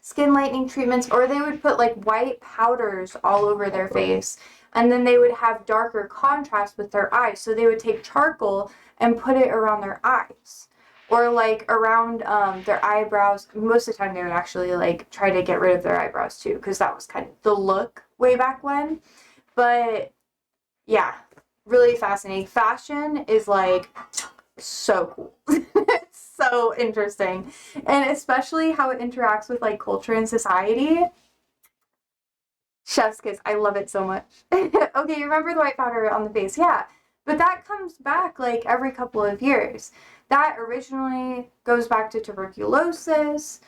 skin lightening treatments, or they would put like white powders all over their face, and then they would have darker contrast with their eyes. So they would take charcoal and put it around their eyes, or like around their eyebrows. Most of the time they would actually like try to get rid of their eyebrows too, because that was kind of the look way back when. But yeah, really fascinating. Fashion is like so cool. It's so interesting. And especially how it interacts with like culture and society. Chef's kiss. I love it so much. Okay, you remember the white powder on the face? Yeah. But that comes back like every couple of years. That originally goes back to tuberculosis,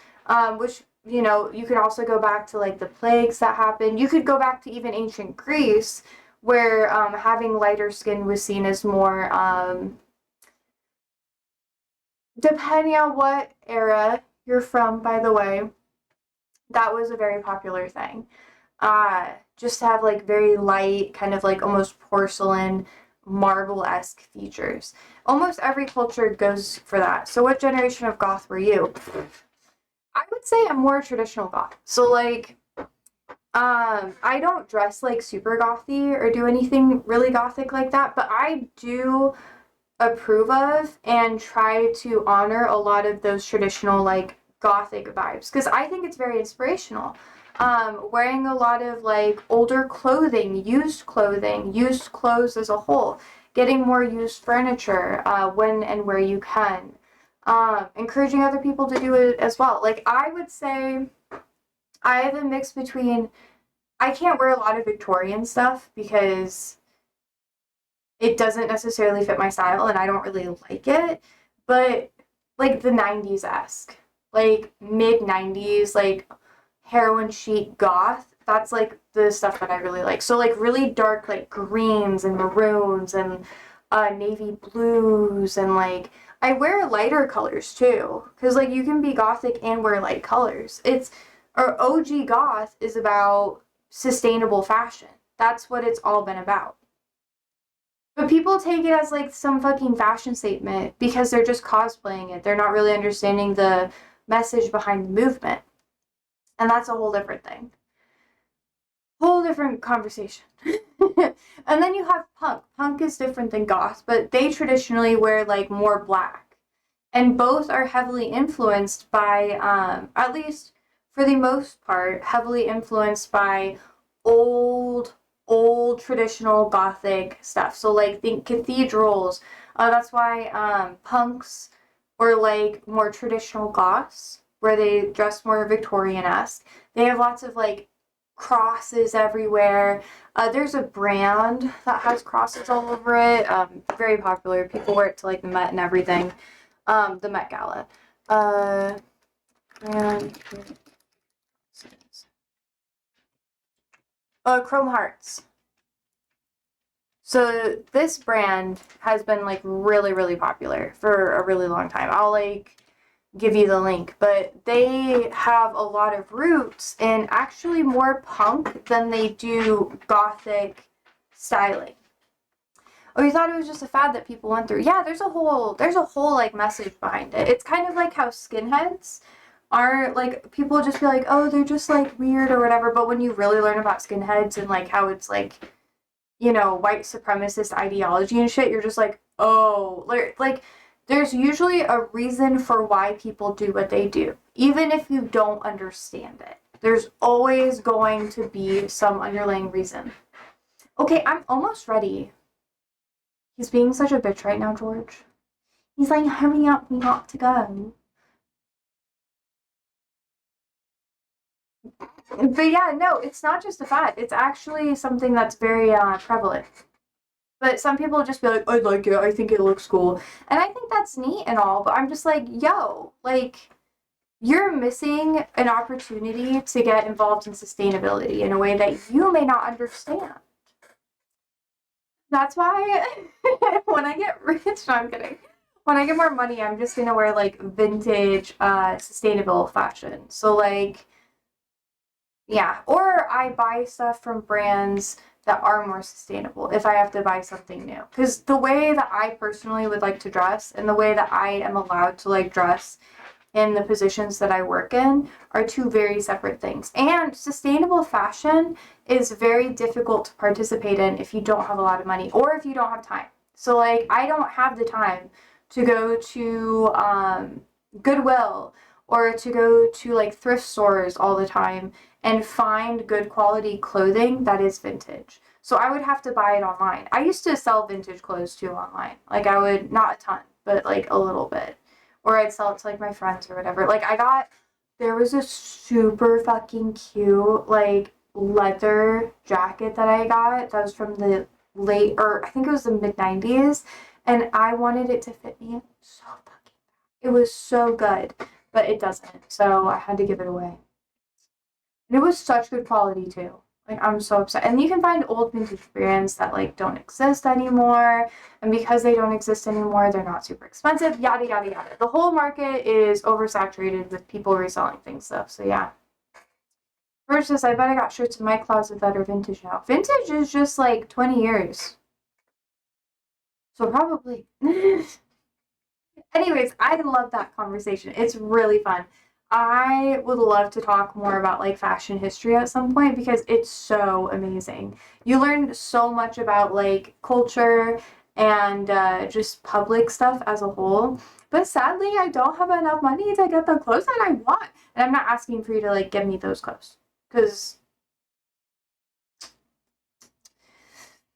which, you know, you could also go back to like the plagues that happened. You could go back to even ancient Greece, where having lighter skin was seen as more, depending on what era you're from, by the way, that was a very popular thing. Just to have like very light, kind of like almost porcelain, marble-esque features. Almost every culture goes for that. So what generation of goth were you? I would say I'm more traditional goth. So like, I don't dress like super gothy or do anything really gothic like that, but I do approve of and try to honor a lot of those traditional like gothic vibes because I think it's very inspirational. Wearing a lot of like older clothing, used clothes as a whole, getting more used furniture when and where you can, encouraging other people to do it as well. Like I would say I have a mix between, I can't wear a lot of Victorian stuff because it doesn't necessarily fit my style and I don't really like it, but like the 90s-esque, like mid 90s, like heroin chic goth, that's like the stuff that I really like. So like really dark like greens and maroons and navy blues, and like I wear lighter colors too, because like you can be gothic and wear light colors. It's, or OG goth is about sustainable fashion. That's what it's all been about. But people take it as like some fucking fashion statement because they're just cosplaying it. They're not really understanding the message behind the movement. And that's a whole different thing. Whole different conversation. And then you have punk. Punk is different than goth, but they traditionally wear like more black. And both are heavily influenced by, at least for the most part, heavily influenced by old traditional gothic stuff. So like think cathedrals. That's why punks or like more traditional goths, where they dress more Victorian-esque. They have lots of like crosses everywhere. There's a brand that has crosses all over it. Very popular. People wear it to like the Met and everything. The Met Gala. Brand. Chrome Hearts. So this brand has been like really, really popular for a really long time. I'll like give you the link, but they have a lot of roots in actually more punk than they do gothic styling. Oh, you thought it was just a fad that people went through? Yeah, there's a whole like message behind it. It's kind of like how skinheads are, like, people just be like, oh, they're just like weird or whatever, but when you really learn about skinheads and like how it's like, you know, white supremacist ideology and shit, you're just like, oh, like there's usually a reason for why people do what they do, even if you don't understand it. There's always going to be some underlying reason. Okay, I'm almost ready. He's being such a bitch right now, George. He's like, hurry up, we got to go. But yeah, no, it's not just a fad. It's actually something that's very prevalent. But some people just be like, I like it, I think it looks cool. And I think that's neat and all, but I'm just like, yo, like, you're missing an opportunity to get involved in sustainability in a way that you may not understand. That's why when I get rich, no, I'm kidding. When I get more money, I'm just gonna wear like vintage, sustainable fashion. So like, yeah, or I buy stuff from brands that are more sustainable if I have to buy something new. Because the way that I personally would like to dress and the way that I am allowed to like dress in the positions that I work in are two very separate things. And sustainable fashion is very difficult to participate in if you don't have a lot of money or if you don't have time. So like, I don't have the time to go to Goodwill or to go to like thrift stores all the time and find good quality clothing that is vintage. So I would have to buy it online. I used to sell vintage clothes too online. Like I would, not a ton, but like a little bit. Or I'd sell it to like my friends or whatever. Like there was a super fucking cute like leather jacket that I got that was from the late, or I think it was the mid-90s, and I wanted it to fit me so fucking bad. It was so good, but it doesn't, so I had to give it away. And it was such good quality too. Like, I'm so upset. And you can find old vintage brands that like don't exist anymore, and because they don't exist anymore, they're not super expensive, yada yada yada. The whole market is oversaturated with people reselling things though, so yeah. Versus, I bet I got shirts in my closet that are vintage now. Vintage is just like 20 years. So probably. Anyways, I love that conversation. It's really fun. I would love to talk more about like fashion history at some point because it's so amazing. You learn so much about like culture and just public stuff as a whole. But sadly, I don't have enough money to get the clothes that I want. And I'm not asking for you to like give me those clothes. Because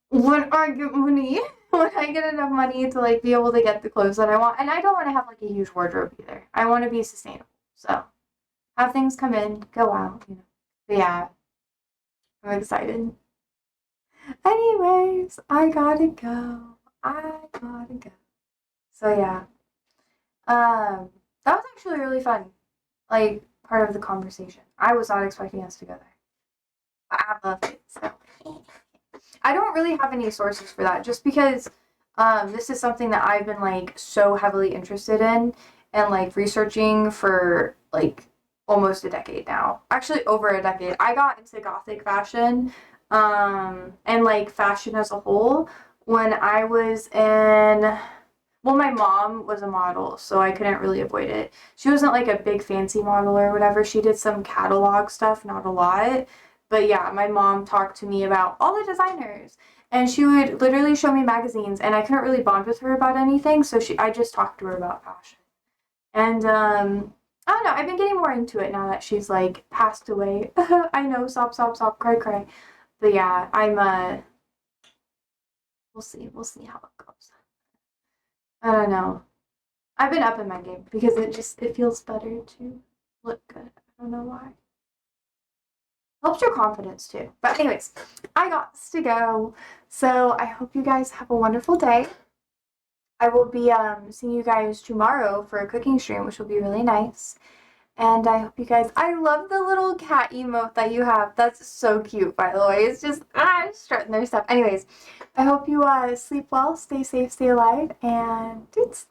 when I get money, when I get enough money to like be able to get the clothes that I want, and I don't want to have like a huge wardrobe either. I want to be sustainable. So have things come in, go out, you know. But yeah, I'm excited. Anyways, I gotta go. I gotta go. So yeah. That was actually really fun. Like part of the conversation. I was not expecting us to go there. I loved it. So I don't really have any sources for that just because this is something that I've been like so heavily interested in and like researching for like almost a decade now. Actually over a decade. I got into Gothic fashion and like fashion as a whole when I was in, well, my mom was a model, so I couldn't really avoid it. She wasn't like a big fancy model or whatever. She did some catalog stuff, not a lot. But yeah, my mom talked to me about all the designers. And she would literally show me magazines, and I couldn't really bond with her about anything, so I just talked to her about fashion. And I don't know, I've been getting more into it now that she's like passed away. I know, sob, cry, cry. But yeah, we'll see how it goes. I don't know. I've been up in my game because it feels better to look good. I don't know why. Helps your confidence too. But anyways, I got to go. So I hope you guys have a wonderful day. I will be seeing you guys tomorrow for a cooking stream, which will be really nice. And I hope you guys, I love the little cat emote that you have. That's so cute, by the way. It's just, strutting their stuff. Anyways, I hope you sleep well, stay safe, stay alive, and toots.